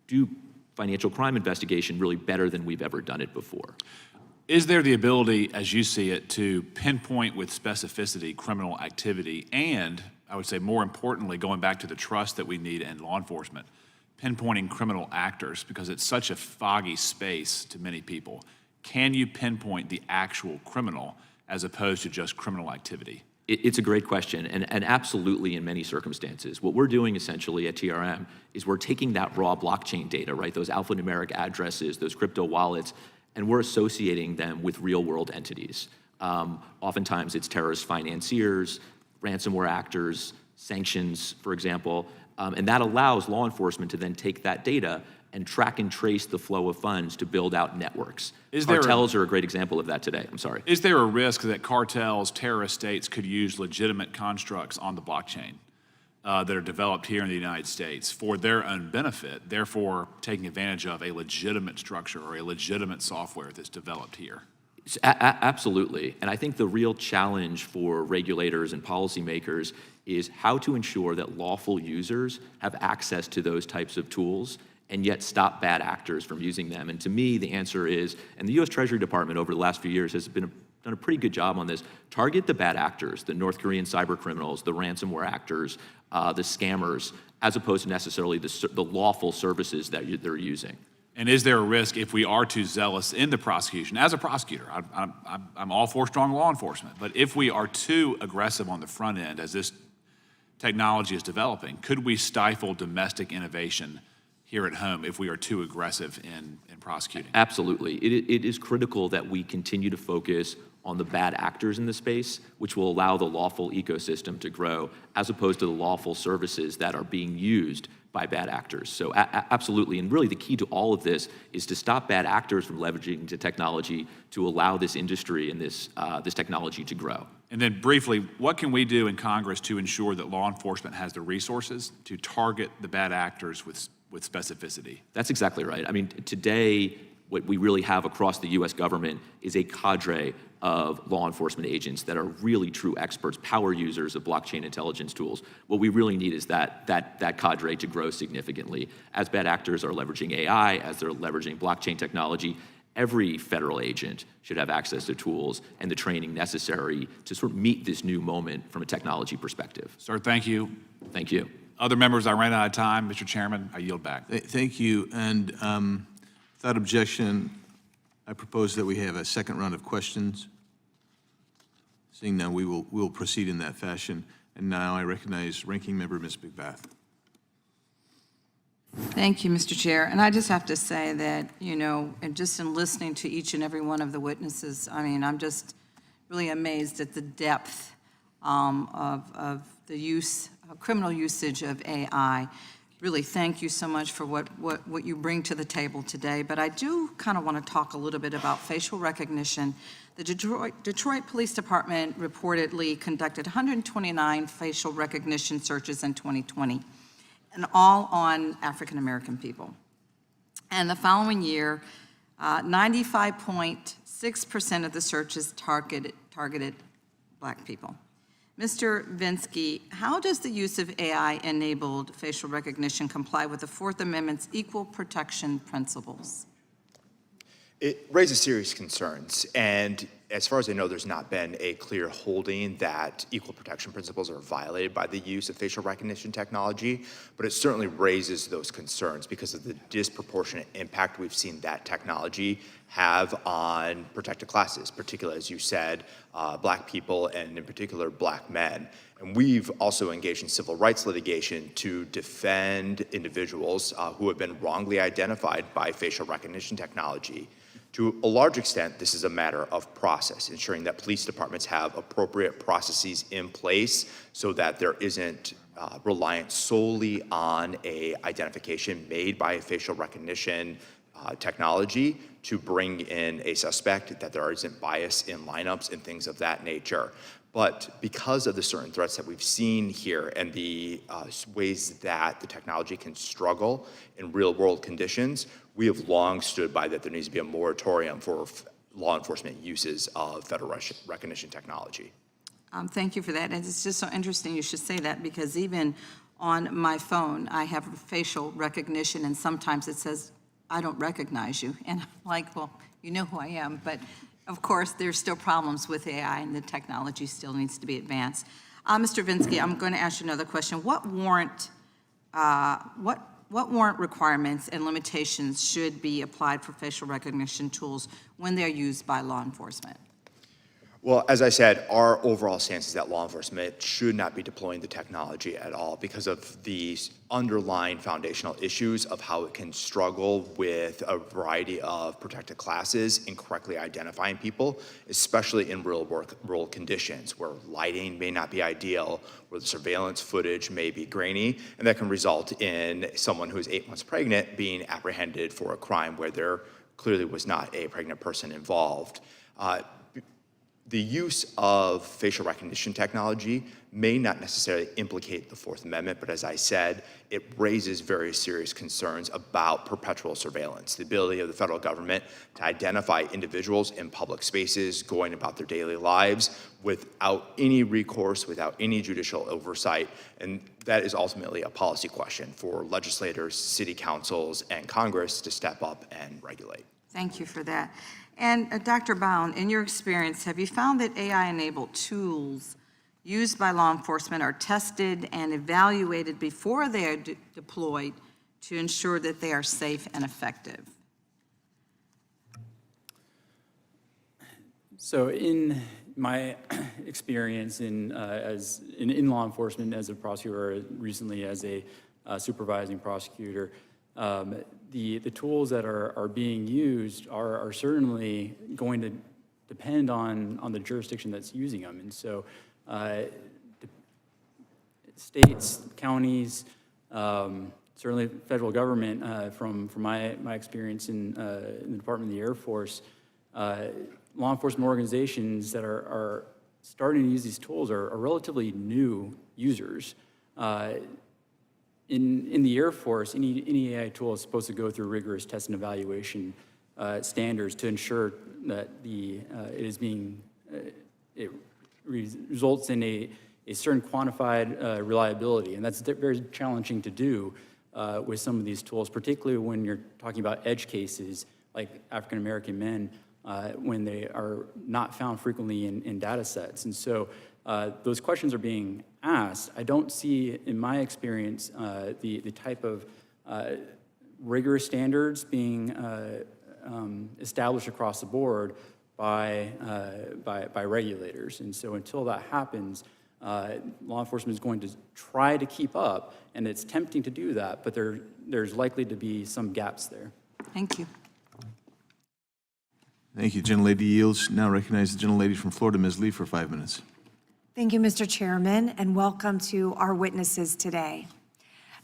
do financial crime investigation really better than we've ever done it before. Is there the ability, as you see it, to pinpoint with specificity criminal activity and, I would say more importantly, going back to the trust that we need in law enforcement, pinpointing criminal actors, because it's such a foggy space to many people? Can you pinpoint the actual criminal as opposed to just criminal activity? It's a great question, and absolutely in many circumstances. What we're doing essentially at TRM is we're taking that raw blockchain data, right, those alphanumeric addresses, those crypto wallets, and we're associating them with real-world entities. Oftentimes it's terrorist financiers, ransomware actors, sanctions, for example, and that allows law enforcement to then take that data and track and trace the flow of funds to build out networks. Cartels are a great example of that today. I'm sorry. Is there a risk that cartels, terrorist states could use legitimate constructs on the blockchain that are developed here in the United States for their own benefit, therefore taking advantage of a legitimate structure or a legitimate software that's developed here? Absolutely. And I think the real challenge for regulators and policymakers is how to ensure that lawful users have access to those types of tools and yet stop bad actors from using them. And to me, the answer is, and the U.S. Treasury Department over the last few years has done a pretty good job on this, target the bad actors, the North Korean cyber criminals, the ransomware actors, the scammers, as opposed to necessarily the lawful services that they're using. And is there a risk if we are too zealous in the prosecution? As a prosecutor, I'm all for strong law enforcement, but if we are too aggressive on the front end as this technology is developing, could we stifle domestic innovation here at home if we are too aggressive in prosecuting? Absolutely. It is critical that we continue to focus on the bad actors in the space, which will allow the lawful ecosystem to grow, as opposed to the lawful services that are being used by bad actors. So absolutely, and really the key to all of this is to stop bad actors from leveraging the technology to allow this industry and this technology to grow. And then briefly, what can we do in Congress to ensure that law enforcement has the resources to target the bad actors with specificity? That's exactly right. I mean, today, what we really have across the U.S. government is a cadre of law enforcement agents that are really true experts, power users of blockchain intelligence tools. What we really need is that cadre to grow significantly. As bad actors are leveraging AI, as they're leveraging blockchain technology, every federal agent should have access to tools and the training necessary to sort of meet this new moment from a technology perspective. Sir, thank you. Thank you. Other members, I ran out of time. Mr. Chairman, I yield back. Thank you, and without objection, I propose that we have a second round of questions. Seeing none, we will proceed in that fashion. And now I recognize Ranking Member Ms. McBath. Thank you, Mr. Chair. And I just have to say that, you know, and just in listening to each and every one of the witnesses, I mean, I'm just really amazed at the depth of the use, criminal usage of AI. Really, thank you so much for what you bring to the table today. But I do kind of want to talk a little bit about facial recognition. The Detroit Police Department reportedly conducted 129 facial recognition searches in 2020, and all on African-American people. And the following year, 95.6% of the searches targeted Black people. Mr. Venzke, how does the use of AI-enabled facial recognition comply with the Fourth Amendment's equal protection principles? It raises serious concerns, and as far as I know, there's not been a clear holding that equal protection principles are violated by the use of facial recognition technology, but it certainly raises those concerns because of the disproportionate impact we've seen that technology have on protected classes, particularly, as you said, Black people, and in particular, Black men. And we've also engaged in civil rights litigation to defend individuals who have been wrongly identified by facial recognition technology. To a large extent, this is a matter of process, ensuring that police departments have appropriate processes in place so that there isn't reliance solely on a identification made by a facial recognition technology to bring in a suspect, that there isn't bias in lineups and things of that nature. But because of the certain threats that we've seen here and the ways that the technology can struggle in real-world conditions, we have long stood by that there needs to be a moratorium for law enforcement uses of federal recognition technology. Thank you for that. And it's just so interesting you should say that, because even on my phone, I have facial recognition, and sometimes it says, "I don't recognize you." And I'm like, well, you know who I am. But of course, there's still problems with AI, and the technology still needs to be advanced. Mr. Venzke, I'm going to ask you another question. What warrant requirements and limitations should be applied for facial recognition tools when they're used by law enforcement? Well, as I said, our overall stance is that law enforcement should not be deploying the technology at all because of these underlying foundational issues of how it can struggle with a variety of protected classes in correctly identifying people, especially in real-world conditions where lighting may not be ideal, where the surveillance footage may be grainy, and that can result in someone who is 8 months pregnant being apprehended for a crime where there clearly was not a pregnant person involved. The use of facial recognition technology may not necessarily implicate the Fourth Amendment, but as I said, it raises very serious concerns about perpetual surveillance, the ability of the federal government to identify individuals in public spaces going about their daily lives without any recourse, without any judicial oversight, and that is ultimately a policy question for legislators, city councils, and Congress to step up and regulate. Thank you for that. And Dr. Bowne, in your experience, have you found that AI-enabled tools used by law enforcement are tested and evaluated before they are deployed to ensure that they are safe and effective? So in my experience in law enforcement as a prosecutor, recently as a supervising prosecutor, the tools that are being used are certainly going to depend on the jurisdiction that's using them. And so states, counties, certainly federal government, from my experience in the Department of the Air Force, law enforcement organizations that are starting to use these tools are relatively new users. In the Air Force, any AI tool is supposed to go through rigorous test and evaluation standards to ensure that it results in a certain quantified reliability, and that's very challenging to do with some of these tools, particularly when you're talking about edge cases like African American men, when they are not found frequently in data sets. And so those questions are being asked. I don't see, in my experience, the type of rigorous standards being established across the board by regulators. And so until that happens, law enforcement is going to try to keep up, and it's tempting to do that, but there's likely to be some gaps there. Thank you. Thank you. Gentlelady yields. Now recognize the gentlelady from Florida, Ms. Lee, for 5 minutes. Thank you, Mr. Chairman, and welcome to our witnesses today.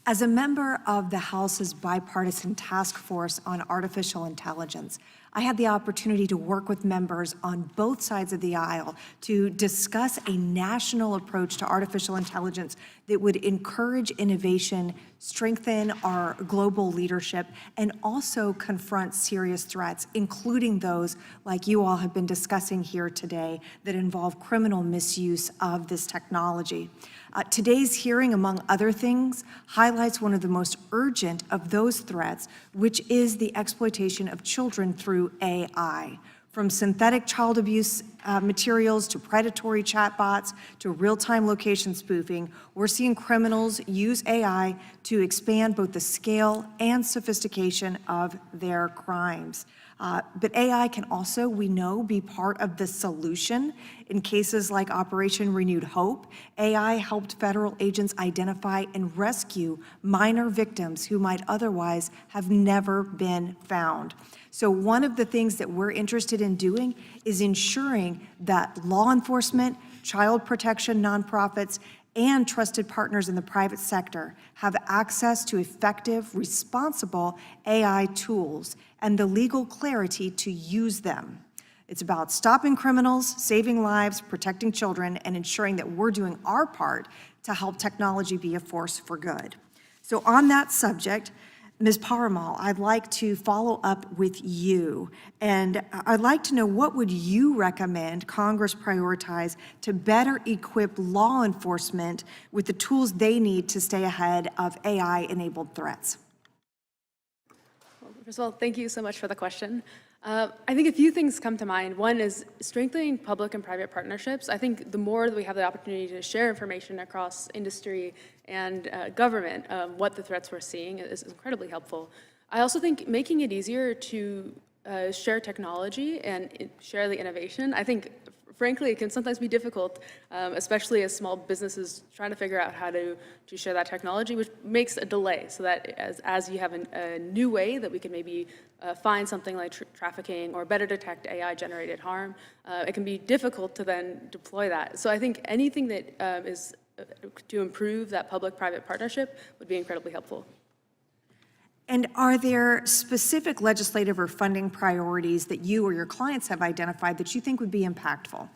As a member of the House's bipartisan task force on artificial intelligence, I had the opportunity to work with members on both sides of the aisle to discuss a national approach to artificial intelligence that would encourage innovation, strengthen our global leadership, and also confront serious threats, including those like you all have been discussing here today that involve criminal misuse of this technology. Today's hearing, among other things, highlights one of the most urgent of those threats, which is the exploitation of children through AI. From synthetic child abuse materials to predatory chatbots to real-time location spoofing, we're seeing criminals use AI to expand both the scale and sophistication of their crimes. But AI can also, we know, be part of the solution. In cases like Operation Renewed Hope, AI helped federal agents identify and rescue minor victims who might otherwise have never been found. So one of the things that we're interested in doing is ensuring that law enforcement, child protection nonprofits, and trusted partners in the private sector have access to effective, responsible AI tools and the legal clarity to use them. It's about stopping criminals, saving lives, protecting children, and ensuring that we're doing our part to help technology be a force for good. So on that subject, Ms. Perumal, I'd like to follow up with you, and I'd like to know what would you recommend Congress prioritize to better equip law enforcement with the tools they need to stay ahead of AI-enabled threats? Well, first of all, thank you so much for the question. I think a few things come to mind. One is strengthening public and private partnerships. I think the more that we have the opportunity to share information across industry and government, what the threats we're seeing is incredibly helpful. I also think making it easier to share technology and share the innovation. I think, frankly, it can sometimes be difficult, especially as small businesses trying to figure out how to share that technology, which makes a delay, so that as you have a new way that we can maybe find something like trafficking or better detect AI-generated harm, it can be difficult to then deploy that. So I think anything that is to improve that public-private partnership would be incredibly helpful. And are there specific legislative or funding priorities that you or your clients have identified that you think would be impactful?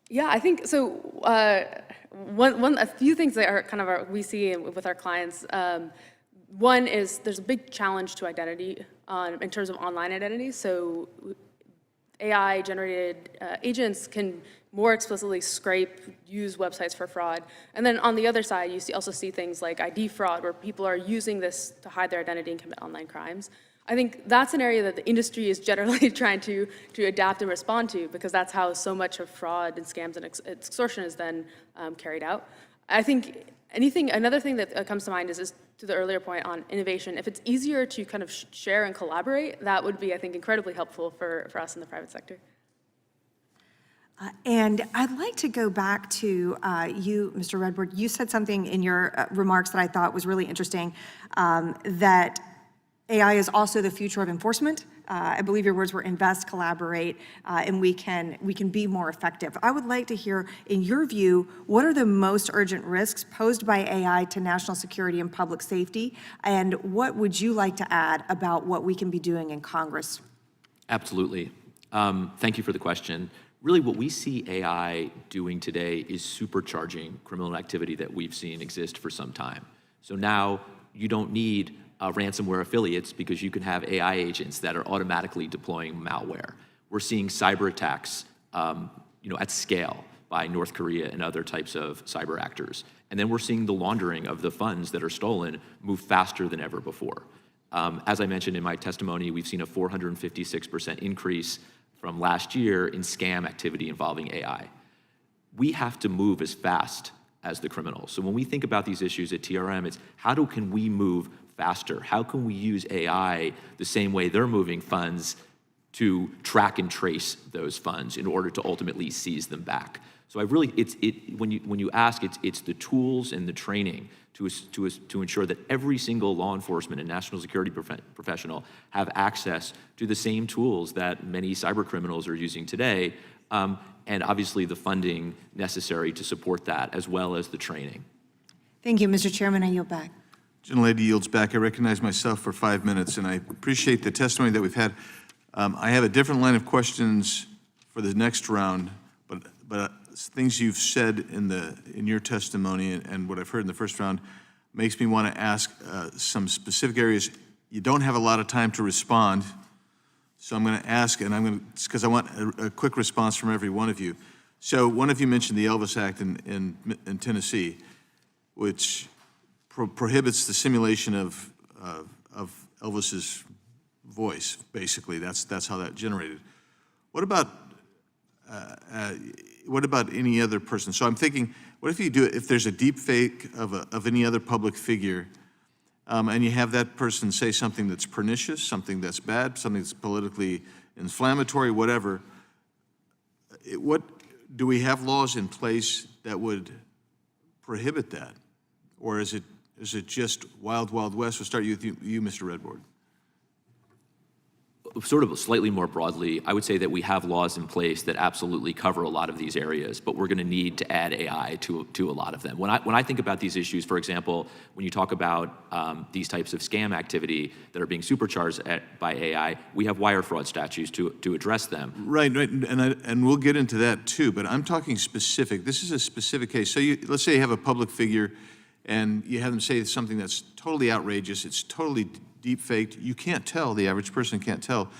Yeah, I think so. A few things that are kind of we see with our clients. One is there's a big challenge to identity in terms of online identity. So AI-generated agents can more explicitly scrape, use websites for fraud. And then on the other side, you also see things like ID fraud, where people are using this to hide their identity and commit online crimes. I think that's an area that the industry is generally trying to adapt and respond to, because that's how so much of fraud and scams and extortion is then carried out. I think another thing that comes to mind is to the earlier point on innovation. If it's easier to kind of share and collaborate, that would be, I think, incredibly helpful for us in the private sector. And I'd like to go back to you, Mr. Redbord. You said something in your remarks that I thought was really interesting, that AI is also the future of enforcement. I believe your words were invest, collaborate, and we can be more effective. I would like to hear, in your view, what are the most urgent risks posed by AI to national security and public safety, and what would you like to add about what we can be doing in Congress? Absolutely. Thank you for the question. Really, what we see AI doing today is supercharging criminal activity that we've seen exist for some time. So now you don't need ransomware affiliates because you can have AI agents that are automatically deploying malware. We're seeing cyber attacks, at scale by North Korea and other types of cyber actors. And then we're seeing the laundering of the funds that are stolen move faster than ever before. As I mentioned in my testimony, we've seen a 456% increase from last year in scam activity involving AI. We have to move as fast as the criminals. So when we think about these issues at TRM, it's can we move faster? How can we use AI the same way they're moving funds to track and trace those funds in order to ultimately seize them back? So when you ask, it's the tools and the training to ensure that every single law enforcement and national security professional have access to the same tools that many cyber criminals are using today, and obviously the funding necessary to support that, as well as the training. Thank you, Mr. Chairman. I yield back. Gentlelady yields back. I recognize myself for 5 minutes, and I appreciate the testimony that we've had. I have a different line of questions for the next round, but things you've said in your testimony and what I've heard in the first round makes me want to ask some specific areas. You don't have a lot of time to respond, so I'm going to ask, and because I want a quick response from every one of you. So one of you mentioned the Elvis Act in Tennessee, which prohibits the simulation of Elvis's voice. Basically, that's how that generated. What about any other person? So I'm thinking, what if you do it if there's a deep fake of any other public figure, and you have that person say something that's pernicious, something that's bad, something that's politically inflammatory, whatever? What do we have laws in place that would prohibit that, or is it just wild, wild west? We'll start with you, Mr. Redbord. Sort of slightly more broadly, I would say that we have laws in place that absolutely cover a lot of these areas, but we're going to need to add AI to a lot of them. When I think about these issues, for example, when you talk about these types of scam activity that are being supercharged by AI, we have wire fraud statutes to address them. Right, and we'll get into that too, but I'm talking specific. This is a specific case. So let's say you have a public figure and you have them say something that's totally outrageous, it's totally deep faked. You can't tell, the average person can't tell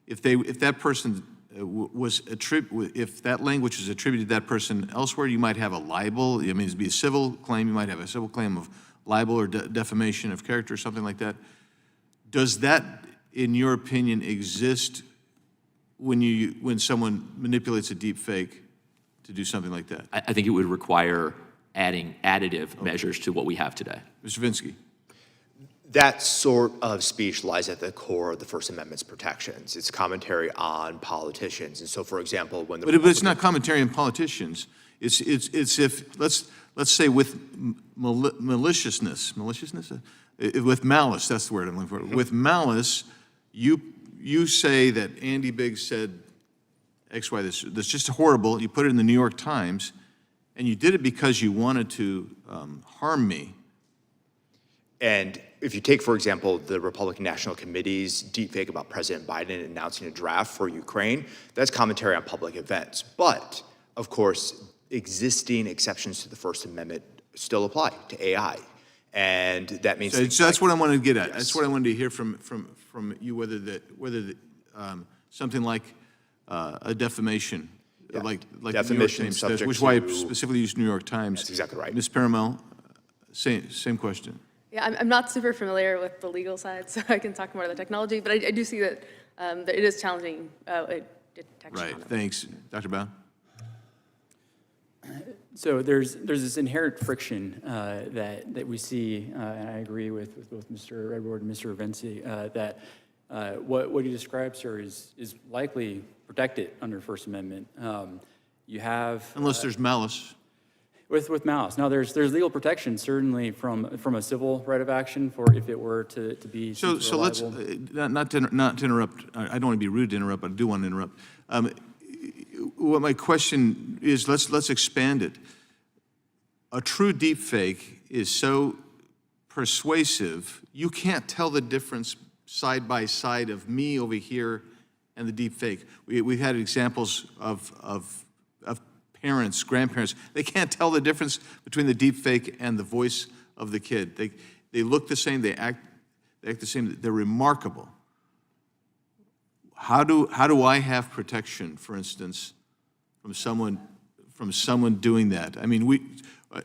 if that person if that language was attributed to that person elsewhere. You might have a libel. I mean, it'd be a civil claim. You might have a civil claim of libel or defamation of character or something like that. Does that, in your opinion, exist when someone manipulates a deep fake to do something like that? I think it would require adding additive measures to what we have today. Mr. Venzke. That sort of speech lies at the core of the First Amendment's protections. It's commentary on politicians. And so, for example, when the But it's not commentary on politicians. It's if, let's say with maliciousness, with malice, that's the word I'm looking for. With malice, you say that Andy Biggs said X, Y, this. That's just horrible. You put it in the New York Times, and you did it because you wanted to harm me. And if you take, for example, the Republican National Committee's deepfake about President Biden announcing a draft for Ukraine, that's commentary on public events. But, of course, existing exceptions to the First Amendment still apply to AI. And that means... So that's what I wanted to get at. Yes. That's what I wanted to hear from you, whether something like a defamation, like defamation, New York Times, which is why I specifically used New York Times. That's exactly right. Ms. Perumal, same question. Yeah, I'm not super familiar with the legal side, so I can talk more about the technology, but I do see that, that it is challenging detection. Right, thanks. Dr. Bowne? So there's this inherent friction that we see, and I agree with both Mr. Redbord and Mr. Venzke, that what he describes here is likely protected under First Amendment. You have... Unless there's malice. With malice. Now, there's legal protection certainly from a civil right of action for if it were to be So let's, reliable. not to interrupt, I don't want to be rude to interrupt, but I do want to interrupt. What my question is, let's expand it. A true deep fake is so persuasive, you can't tell the difference side by side of me over here and the deep fake. We've had examples of parents, grandparents, they can't tell the difference between the deep fake and the voice of the kid. They look the same, they act the same, they're remarkable. How do I have protection, for instance, from someone doing that? I mean,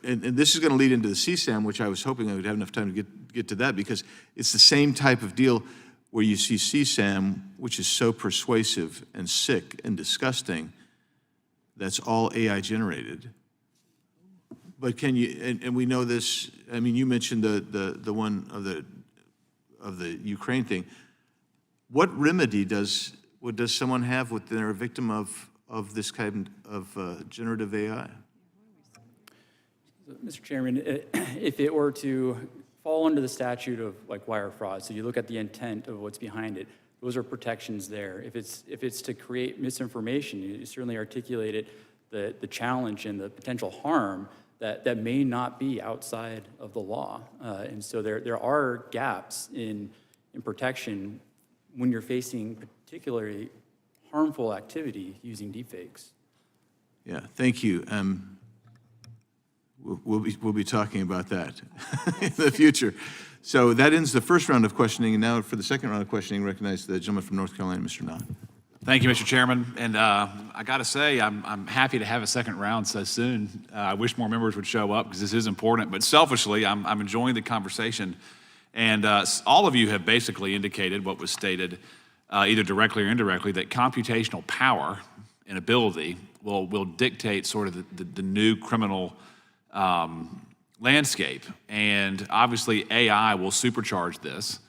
and this is going to lead into the CSAM, which I was hoping I would have enough time to get to that, because it's the same type of deal where you see CSAM, which is so persuasive and sick and disgusting, that's all AI generated. But can you, and we know this, I mean, you mentioned the one of the Ukraine thing. What remedy does someone have when they're a victim of this kind of generative AI? Mr. Chairman, if it were to fall under the statute of like wire fraud, so you look at the intent of what's behind it, those are protections there. If it's to create misinformation, you certainly articulated the challenge and the potential harm that may not be outside of the law. And so there are gaps in protection when you're facing particularly harmful activity using deepfakes. Yeah, thank you. We'll be talking about that in the future. So that ends the first round of questioning, and now for the second round of questioning, recognize the gentleman from North Carolina, Mr. Knott. Thank you, Mr. Chairman. And I got to say, I'm happy to have a second round so soon. I wish more members would show up because this is important. But selfishly, I'm enjoying the conversation. And all of you have basically indicated what was stated, either directly or indirectly, that computational power and ability will dictate sort of the new criminal landscape. And obviously, AI will supercharge this.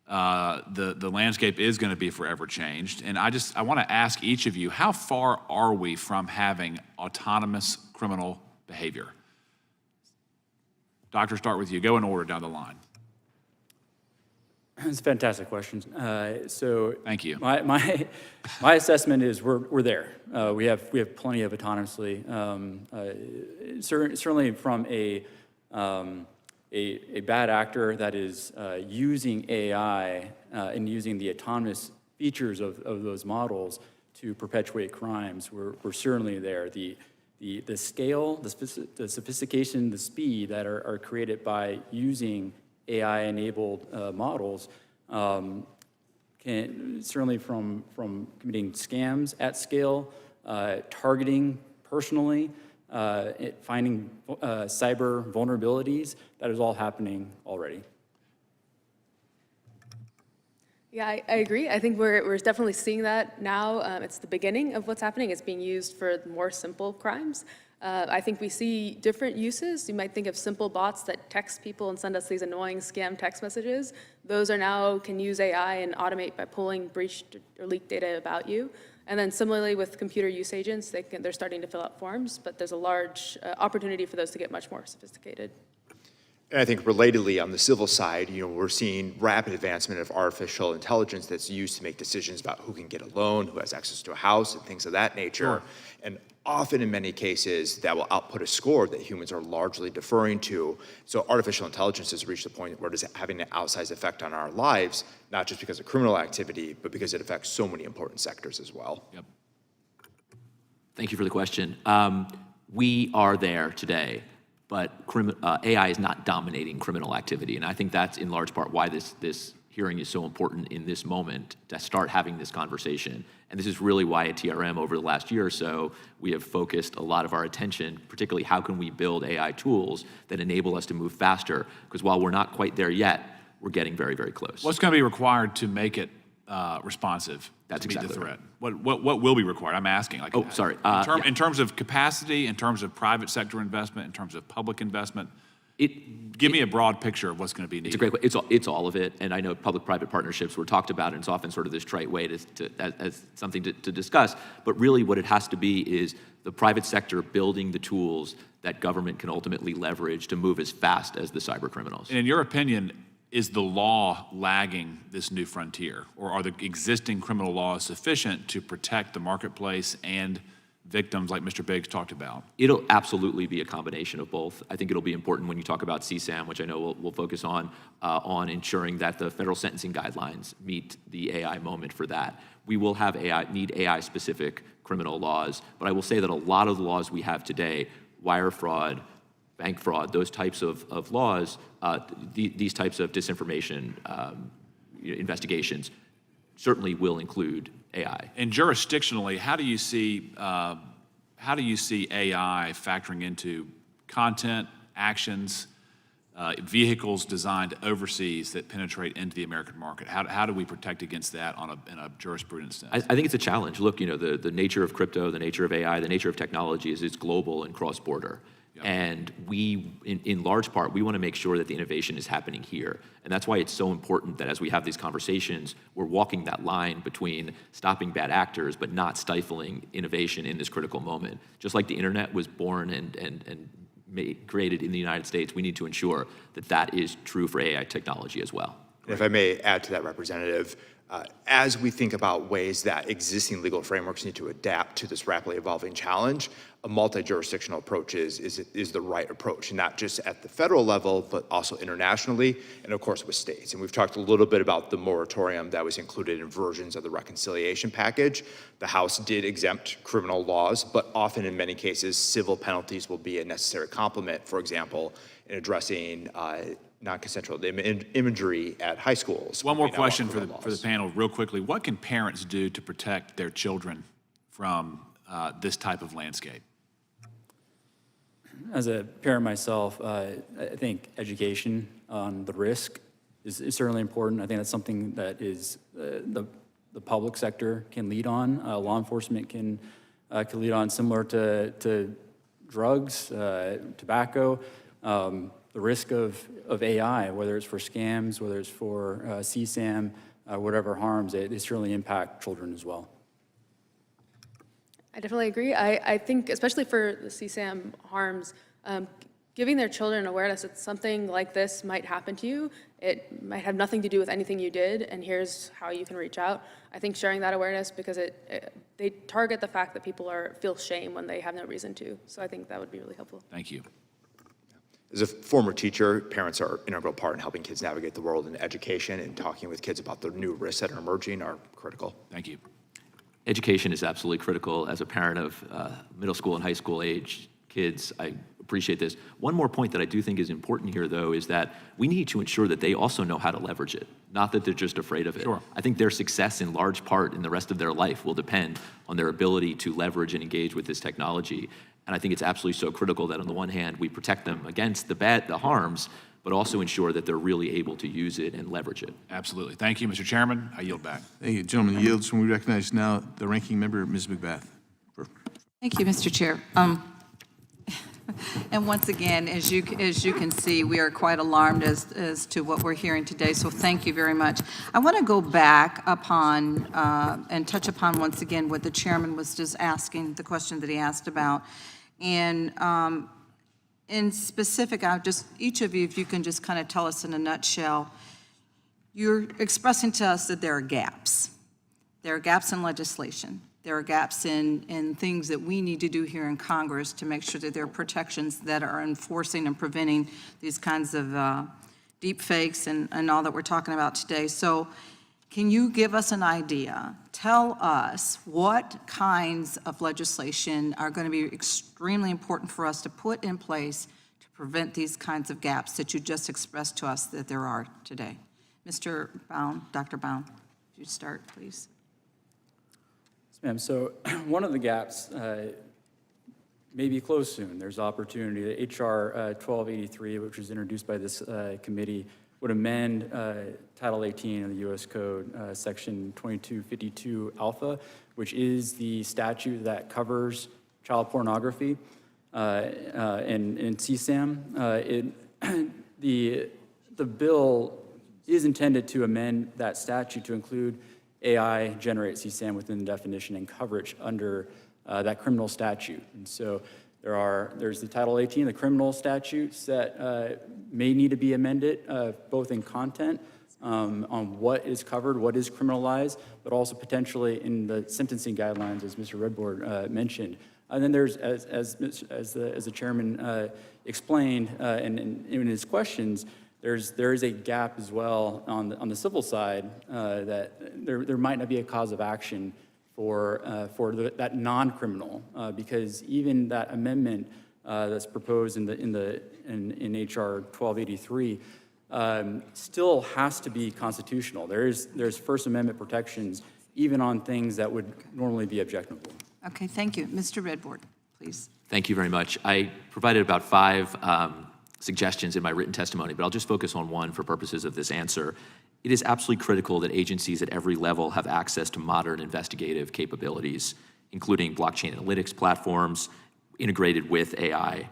The landscape is going to be forever changed. And I want to ask each of you, how far are we from having autonomous criminal behavior? Doctor, start with you. Go in order down the line. It's a fantastic question. So Thank you. My assessment is we're there. We have plenty of autonomously. Certainly from a bad actor that is using AI and using the autonomous features of those models to perpetuate crimes, we're certainly there. The scale, the sophistication, the speed that are created by using AI-enabled models can certainly from committing scams at scale, targeting personally, finding cyber vulnerabilities, that is all happening already. Yeah, I agree. I think we're definitely seeing that now. It's the beginning of what's happening. It's being used for more simple crimes. I think we see different uses. You might think of simple bots that text people and send us these annoying scam text messages. Those are now can use AI and automate by pulling breached or leaked data about you. And then similarly with computer use agents, they're starting to fill out forms, but there's a large opportunity for those to get much more sophisticated. And I think relatedly on the civil side, we're seeing rapid advancement of artificial intelligence that's used to make decisions about who can get a loan, who has access to a house, and things of that nature. Sure. And often in many cases, that will output a score that humans are largely deferring to. So artificial intelligence has reached the point where it is having an outsized effect on our lives, not just because of criminal activity, but because it affects so many important sectors as well. Yep. Thank you for the question. We are there today, but AI is not dominating criminal activity. And I think that's in large part why this hearing is so important in this moment to start having this conversation. And this is really why at TRM over the last year or so, we have focused a lot of our attention, particularly how can we build AI tools that enable us to move faster? Because while we're not quite there yet, we're getting very, very close. What's going to be required to make it responsive That's to meet exactly the threat? right. What will be required? I'm asking. Like, Oh, sorry. In terms of capacity, in terms of private sector investment, in terms of public investment, give me a broad picture of what's going to be needed. It's a great question. It's all of it, and I know public-private partnerships were talked about, and it's often sort of this trite way as something to discuss. But really, what it has to be is the private sector building the tools that government can ultimately leverage to move as fast as the cyber criminals. And in your opinion, is the law lagging this new frontier? Or are the existing criminal laws sufficient to protect the marketplace and victims like Mr. Biggs talked about? It'll absolutely be a combination of both. I think it'll be important when you talk about CSAM, which I know we'll focus on ensuring that the federal sentencing guidelines meet the AI moment for that. We will have need AI-specific criminal laws, but I will say that a lot of the laws we have today, wire fraud, bank fraud, those types of laws, these types of disinformation investigations certainly will include AI. And jurisdictionally, how do you see AI factoring into content, actions, vehicles designed overseas that penetrate into the American market? How do we protect against that in a jurisprudence sense? I think it's a challenge. Look, the nature of crypto, the nature of AI, the nature of technology is it's global and cross-border. Yep. And we, in large part, we want to make sure that the innovation is happening here. And that's why it's so important that as we have these conversations, we're walking that line between stopping bad actors, but not stifling innovation in this critical moment. Just like the internet was born and created in the United States, we need to ensure that that is true for AI technology as well. And if I may add to that, Representative, as we think about ways that existing legal frameworks need to adapt to this rapidly evolving challenge, a multi-jurisdictional approach is the right approach, and not just at the federal level, but also internationally, and of course with states. And we've talked a little bit about the moratorium that was included in versions of the reconciliation package. The House did exempt criminal laws, but often in many cases, civil penalties will be a necessary complement, for example, in addressing non-consensual imagery at high schools. One more question for the panel real quickly. What can parents do to protect their children from this type of landscape? As a parent myself, I think education on the risk is certainly important. I think that's something that is the public sector can lead on. Law enforcement can lead on, similar to drugs, tobacco. The risk of AI, whether it's for scams, whether it's for CSAM, whatever harms, they certainly impact children as well. I definitely agree. I think, especially for the CSAM harms, giving their children awareness that something like this might happen to you, it might have nothing to do with anything you did, and here's how you can reach out. I think sharing that awareness, because they target the fact that people feel shame when they have no reason to. So I think that would be really helpful. Thank you. As a former teacher, parents are an integral part in helping kids navigate the world in education, and talking with kids about the new risks that are emerging are critical. Thank you. Education is absolutely critical. As a parent of middle school and high school age kids, I appreciate this. One more point that I do think is important here, though, is that we need to ensure that they also know how to leverage it, not that they're just afraid of it. Sure. I think their success in large part in the rest of their life will depend on their ability to leverage and engage with this technology. And I think it's absolutely so critical that on the one hand, we protect them against the harms, but also ensure that they're really able to use it and leverage it. Absolutely. Thank you, Mr. Chairman. I yield back. Thank you, gentlemen. Yields, when we recognize now the ranking member, Ms. McBath. Thank you, Mr. Chair. And once again, as you can see, we are quite alarmed as to what we're hearing today, so thank you very much. I want to go back upon and touch upon once again what the chairman was just asking, the question that he asked about. And in specific, each of you, if you can just kind of tell us in a nutshell, you're expressing to us that there are gaps. There are gaps in legislation. There are gaps in things that we need to do here in Congress to make sure that there are protections that are enforcing and preventing these kinds of deep fakes and all that we're talking about today. So can you give us an idea? Tell us what kinds of legislation are going to be extremely important for us to put in place to prevent these kinds of gaps that you just expressed to us that there are today. Mr. Bowne, Dr. Bowne, if you start, please. Ma'am, so one of the gaps may be closed soon. There's opportunity. HR 1283, which was introduced by this committee, would amend Title 18 of the U.S. Code, Section 2252 Alpha, which is the statute that covers child pornography and CSAM. The bill is intended to amend that statute to include AI generate CSAM within the definition and coverage under that criminal statute. And so there's the Title 18, the criminal statutes that may need to be amended, both in content on what is covered, what is criminalized, but also potentially in the sentencing guidelines, as Mr. Redbord mentioned. And then there's, as the chairman explained in his questions, there is a gap as well on the civil side that there might not be a cause of action for that non-criminal, because even that amendment that's proposed in HR 1283 still has to be constitutional. There's First Amendment protections even on things that would normally be objectionable. Okay, thank you. Mr. Redbord, please. Thank you very much. I provided about 5 suggestions in my written testimony, but I'll just focus on one for purposes of this answer. It is absolutely critical that agencies at every level have access to modern investigative capabilities, including blockchain analytics platforms integrated with AI,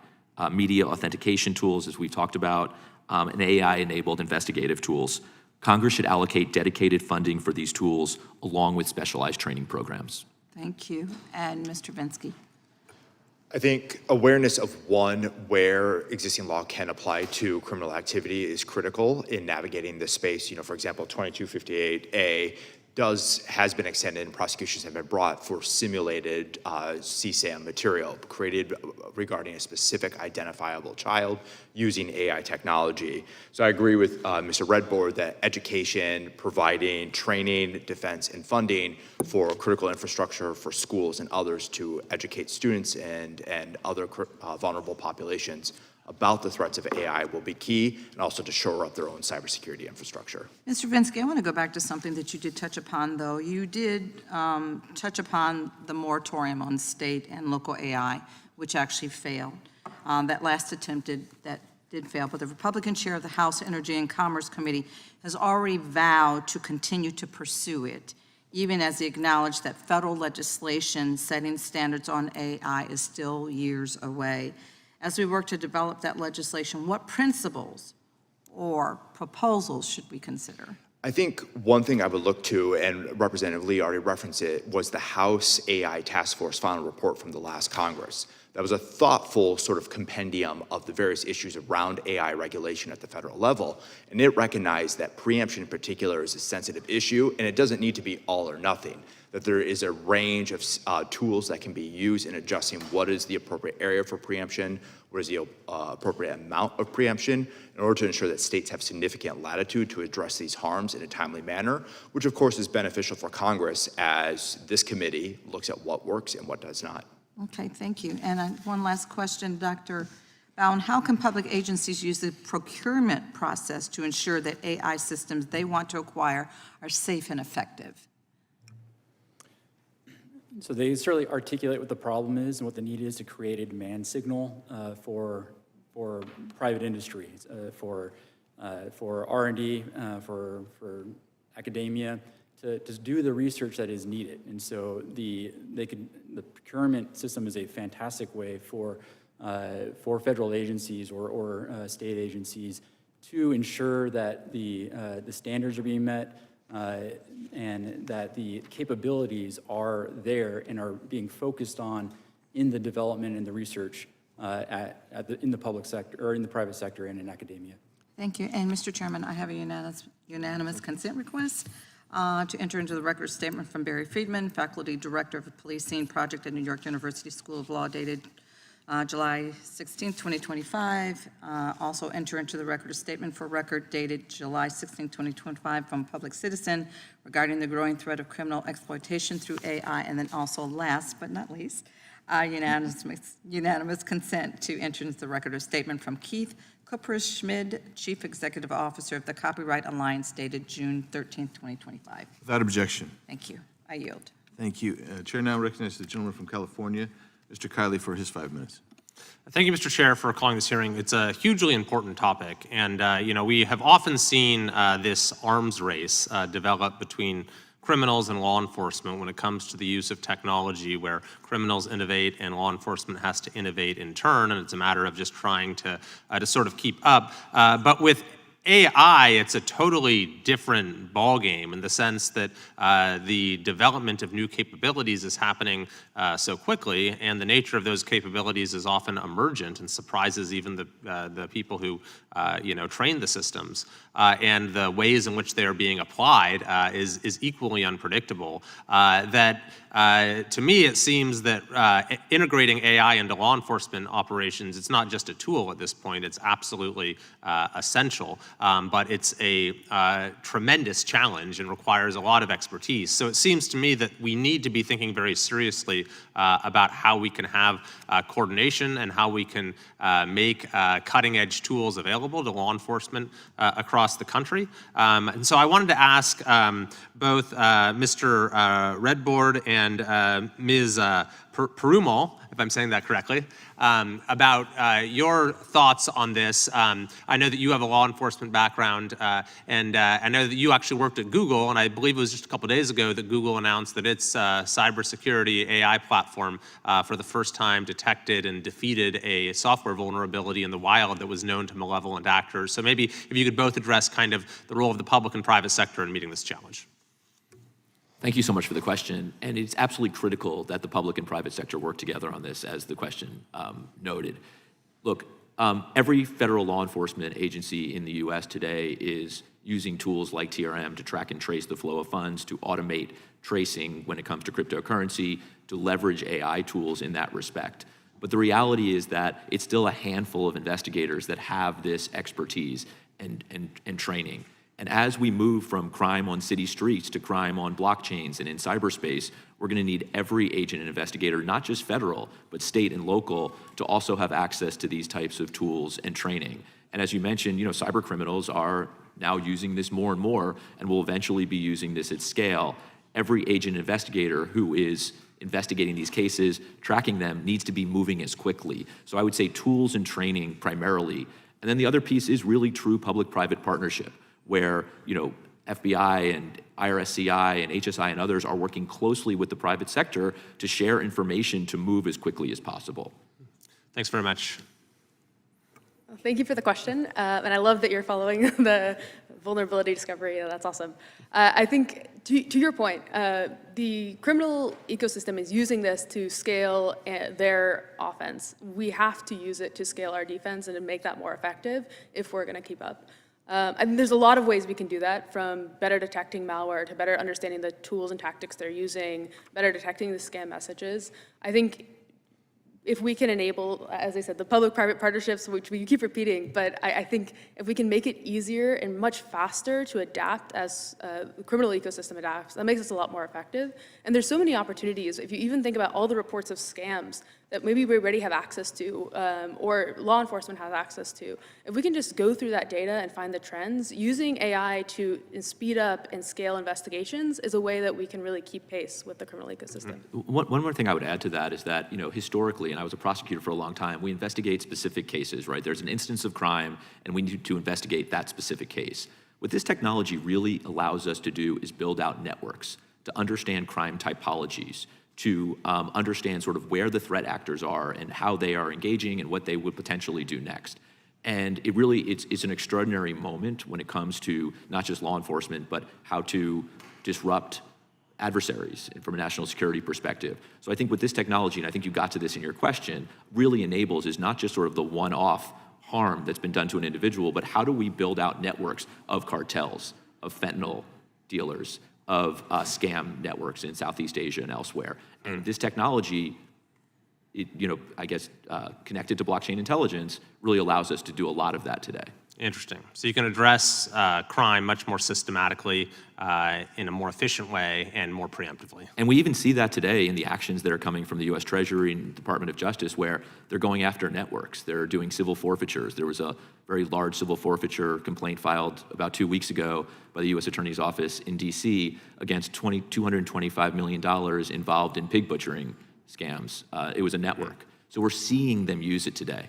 media authentication tools, as we've talked about, and AI-enabled investigative tools. Congress should allocate dedicated funding for these tools along with specialized training programs. Thank you. And Mr. Venzke. I think awareness of where existing law can apply to criminal activity is critical in navigating this space. For example, 2258A has been extended and prosecutions have been brought for simulated CSAM material created regarding a specific identifiable child using AI technology. So I agree with Mr. Redbord that education, providing training, defense, and funding for critical infrastructure for schools and others to educate students and other vulnerable populations about the threats of AI will be key, and also to shore up their own cybersecurity infrastructure. Mr. Venzke, I want to go back to something that you did touch upon, though. You did touch upon the moratorium on state and local AI, which actually failed. That last attempt did fail, but the Republican chair of the House Energy and Commerce Committee has already vowed to continue to pursue it, even as he acknowledged that federal legislation setting standards on AI is still years away. As we work to develop that legislation, what principles or proposals should we consider? I think one thing I would look to, and Representative Lee already referenced it, was the House AI Task Force final report from the last Congress. That was a thoughtful sort of compendium of the various issues around AI regulation at the federal level. And it recognized that preemption in particular is a sensitive issue, and it doesn't need to be all or nothing. That there is a range of tools that can be used in adjusting what is the appropriate area for preemption, what is the appropriate amount of preemption, in order to ensure that states have significant latitude to address these harms in a timely manner, which of course is beneficial for Congress as this committee looks at what works and what does not. Okay, thank you. And one last question, Dr. Bowne. How can public agencies use the procurement process to ensure that AI systems they want to acquire are safe and effective? So they certainly articulate what the problem is and what the need is to create a demand signal for private industries, for R&D, for academia, to do the research that is needed. And so the procurement system is a fantastic way for federal agencies or state agencies to ensure that the standards are being met, and that the capabilities are there and are being focused on in the development and the research in the public sector or in the private sector and in academia. Thank you. And Mr. Chairman, I have a unanimous consent request to enter into the record statement from Barry Friedman, Faculty Director of the Policing Project at New York University School of Law, dated July 16, 2025. Also enter into the record a statement for record dated July 16, 2025 from a public citizen regarding the growing threat of criminal exploitation through AI. And then also last but not least, unanimous consent to enter into the record a statement from Keith Kupperschmid, Chief Executive Officer of the Copyright Alliance, dated June 13, 2025. Without objection. Thank you. I yield. Thank you. Chair now recognizes the gentleman from California, Mr. Kiley, for his 5 minutes. Thank you, Mr. Chair, for calling this hearing. It's a hugely important topic, and we have often seen this arms race develop between criminals and law enforcement when it comes to the use of technology, where criminals innovate and law enforcement has to innovate in turn, and it's a matter of just trying to sort of keep up. But with AI, it's a totally different ballgame in the sense that the development of new capabilities is happening so quickly, and the nature of those capabilities is often emergent and surprises even the people who train the systems. And the ways in which they are being applied is equally unpredictable. To me, it seems that integrating AI into law enforcement operations, it's not just a tool at this point, it's absolutely essential. But it's a tremendous challenge and requires a lot of expertise. So it seems to me that we need to be thinking very seriously about how we can have coordination and how we can make cutting-edge tools available to law enforcement across the country. And so I wanted to ask both Mr. Redbord and Ms. Perumal, if I'm saying that correctly, about your thoughts on this. I know that you have a law enforcement background, and I know that you actually worked at Google, and I believe it was just a couple days ago that Google announced that its cybersecurity AI platform for the first time detected and defeated a software vulnerability in the wild that was known to malevolent actors. So maybe if you could both address kind of the role of the public and private sector in meeting this challenge. Thank you so much for the question. And it's absolutely critical that the public and private sector work together on this, as the question noted. Look, every federal law enforcement agency in the US today is using tools like TRM to track and trace the flow of funds, to automate tracing when it comes to cryptocurrency, to leverage AI tools in that respect. But the reality is that it's still a handful of investigators that have this expertise and training. And as we move from crime on city streets to crime on blockchains and in cyberspace, we're going to need every agent and investigator, not just federal, but state and local, to also have access to these types of tools and training. And as you mentioned, cyber criminals are now using this more and more, and will eventually be using this at scale. Every agent investigator who is investigating these cases, tracking them, needs to be moving as quickly. So I would say tools and training primarily. And then the other piece is really true public-private partnership, where FBI and IRSCI and HSI and others are working closely with the private sector to share information to move as quickly as possible. Thanks very much. Thank you for the question, and I love that you're following the vulnerability discovery. That's awesome. I think, to your point, the criminal ecosystem is using this to scale their offense. We have to use it to scale our defense and to make that more effective if we're going to keep up. And there's a lot of ways we can do that, from better detecting malware to better understanding the tools and tactics they're using, better detecting the scam messages. I think if we can enable, as I said, the public-private partnerships, which we keep repeating, but I think if we can make it easier and much faster to adapt as the criminal ecosystem adapts, that makes us a lot more effective. And there's so many opportunities. If you even think about all the reports of scams that maybe we already have access to, or law enforcement has access to, if we can just go through that data and find the trends, using AI to speed up and scale investigations is a way that we can really keep pace with the criminal ecosystem. One more thing I would add to that is that, historically, and I was a prosecutor for a long time, we investigate specific cases, right? There's an instance of crime, and we need to investigate that specific case. What this technology really allows us to do is build out networks to understand crime typologies, to understand sort of where the threat actors are and how they are engaging and what they would potentially do next. And it's an extraordinary moment when it comes to not just law enforcement, but how to disrupt adversaries from a national security perspective. So I think with this technology, and I think you got to this in your question, really enables is not just sort of the one-off harm that's been done to an individual, but how do we build out networks of cartels, of fentanyl dealers, of scam networks in Southeast Asia and elsewhere. And this technology, connected to blockchain intelligence, really allows us to do a lot of that today. Interesting. So you can address crime much more systematically, in a more efficient way, and more preemptively. And we even see that today in the actions that are coming from the U.S. Treasury and Department of Justice, where they're going after networks. They're doing civil forfeitures. There was a very large civil forfeiture complaint filed about 2 weeks ago by the U.S. Attorney's Office in D.C. against $225 million involved in pig butchering scams. It was a network. So we're seeing them use it today.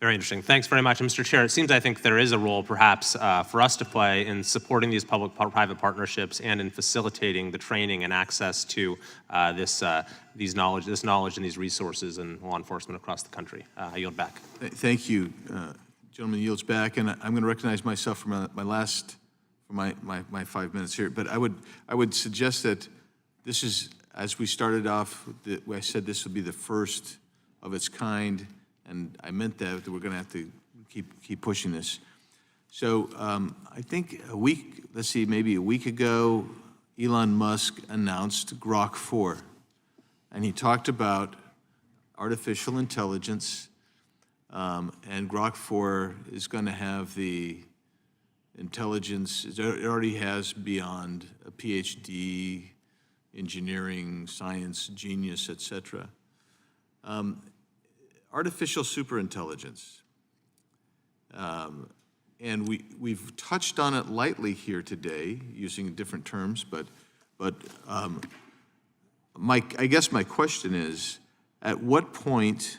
Very interesting. Thanks very much. Mr. Chair, it seems I think there is a role perhaps for us to play in supporting these public-private partnerships and in facilitating the training and access to this knowledge and these resources in law enforcement across the country. I yield back. Thank you, gentleman yields back, and I'm going to recognize myself for my 5 minutes here. But I would suggest that this is, as we started off, I said this would be the first of its kind, and I meant that we're going to have to keep pushing this. So I think maybe a week ago, Elon Musk announced Grok 4, and he talked about artificial intelligence, and Grok 4 is going to have the intelligence, it already has beyond a PhD, engineering, science, genius, et cetera. Artificial superintelligence. And we've touched on it lightly here today, using different terms, but I guess my question is, at what point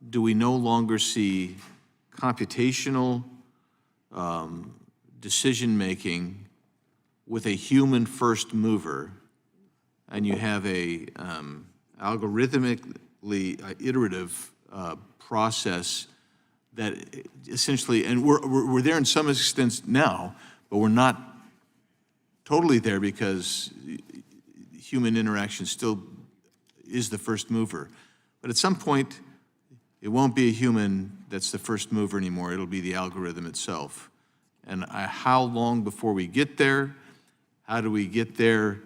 do we no longer see computational decision-making with a human first mover, and you have a algorithmically iterative process that essentially, and we're there in some extent now, but we're not totally there because human interaction still is the first mover. But at some point, it won't be a human that's the first mover anymore. It'll be the algorithm itself. And how long before we get there? How do we get there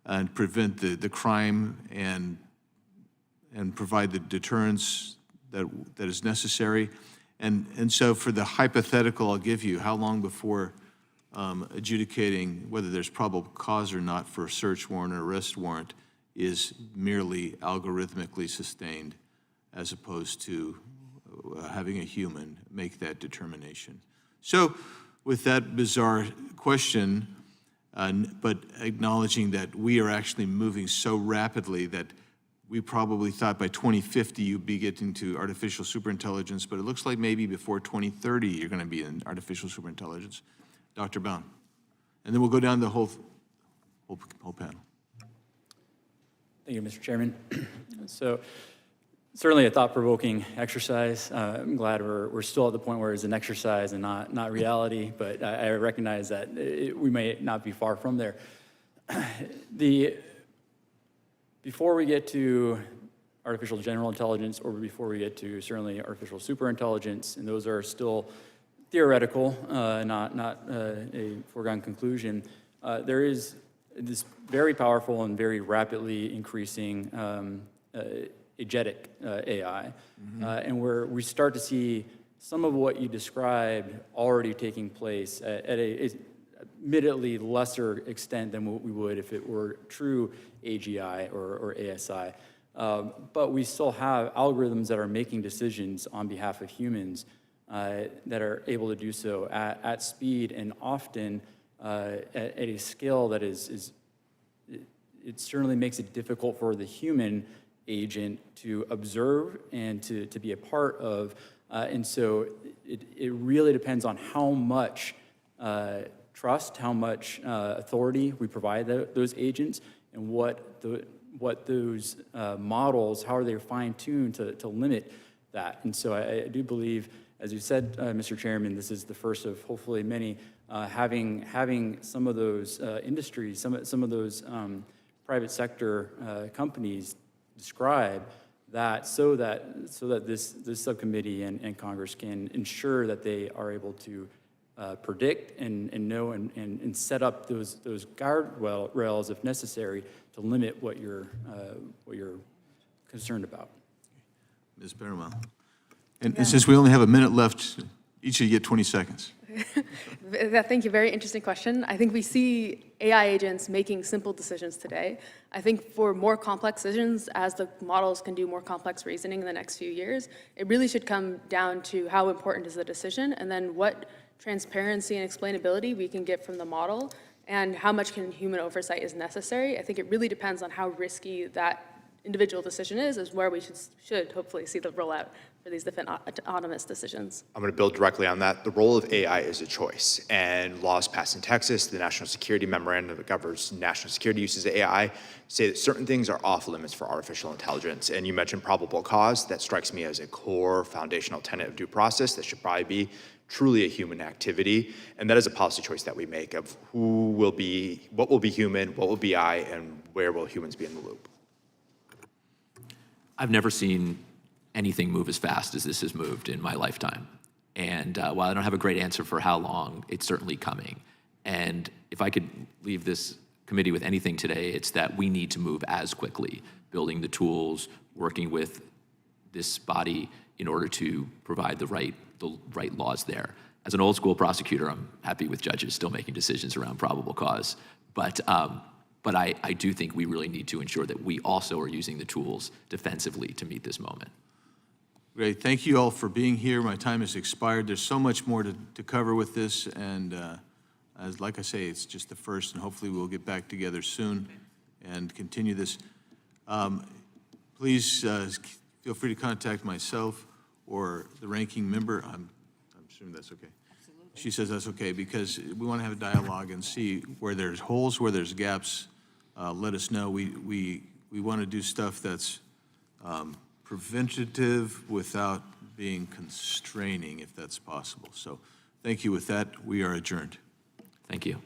and prevent the crime and provide the deterrence that is necessary? And so for the hypothetical I'll give you, how long before adjudicating whether there's probable cause or not for a search warrant or arrest warrant is merely algorithmically sustained, as opposed to having a human make that determination? So with that bizarre question, but acknowledging that we are actually moving so rapidly that we probably thought by 2050 you'd be getting to artificial superintelligence, but it looks like maybe before 2030 you're going to be in artificial superintelligence. Dr. Bowne. And then we'll go down the whole panel. Thank you, Mr. Chairman. So certainly a thought-provoking exercise. I'm glad we're still at the point where it's an exercise and not reality, but I recognize that we may not be far from there. Before we get to artificial general intelligence, or before we get to certainly artificial superintelligence, and those are still theoretical, not a foregone conclusion, there is this very powerful and very rapidly increasing agentic AI, and where we start to see some of what you described already taking place at a admittedly lesser extent than what we would if it were true AGI or ASI. But we still have algorithms that are making decisions on behalf of humans that are able to do so at speed and often at a scale that it certainly makes it difficult for the human agent to observe and to be a part of. And so it really depends on how much trust, how much authority we provide those agents, and what those models, how are they fine-tuned to limit that. And so I do believe, as you said, Mr. Chairman, this is the first of hopefully many, having some of those industries, some of those private sector companies describe that so that this subcommittee and Congress can ensure that they are able to predict and know and set up those guardrails if necessary to limit what you're concerned about. Ms. Perumal. And since we only have a minute left, each of you get 20 seconds. Thank you. Very interesting question. I think we see AI agents making simple decisions today. I think for more complex decisions, as the models can do more complex reasoning in the next few years, it really should come down to how important is the decision, and then what transparency and explainability we can get from the model, and how much human oversight is necessary. I think it really depends on how risky that individual decision is where we should hopefully see the rollout for these different autonomous decisions. I'm going to build directly on that. The role of AI is a choice, and laws passed in Texas, the National Security Memorandum that governs national security uses of AI, say that certain things are off limits for artificial intelligence. And you mentioned probable cause. That strikes me as a core foundational tenet of due process that should probably be truly a human activity. And that is a policy choice that we make of what will be human, what will be I, and where will humans be in the loop. I've never seen anything move as fast as this has moved in my lifetime. And while I don't have a great answer for how long, it's certainly coming. And if I could leave this committee with anything today, it's that we need to move as quickly, building the tools, working with this body in order to provide the right laws there. As an old school prosecutor, I'm happy with judges still making decisions around probable cause. But I do think we really need to ensure that we also are using the tools defensively to meet this moment. Great. Thank you all for being here. My time has expired. There's so much more to cover with this, and like I say, it's just the first, and hopefully we'll get back together soon and continue this. Please feel free to contact myself or the ranking member. I'm assuming that's okay. Absolutely. She says that's okay, because we want to have a dialogue and see where there's holes, where there's gaps. Let us know. We want to do stuff that's preventative without being constraining, if that's possible. So thank you. With that, we are adjourned. Thank you.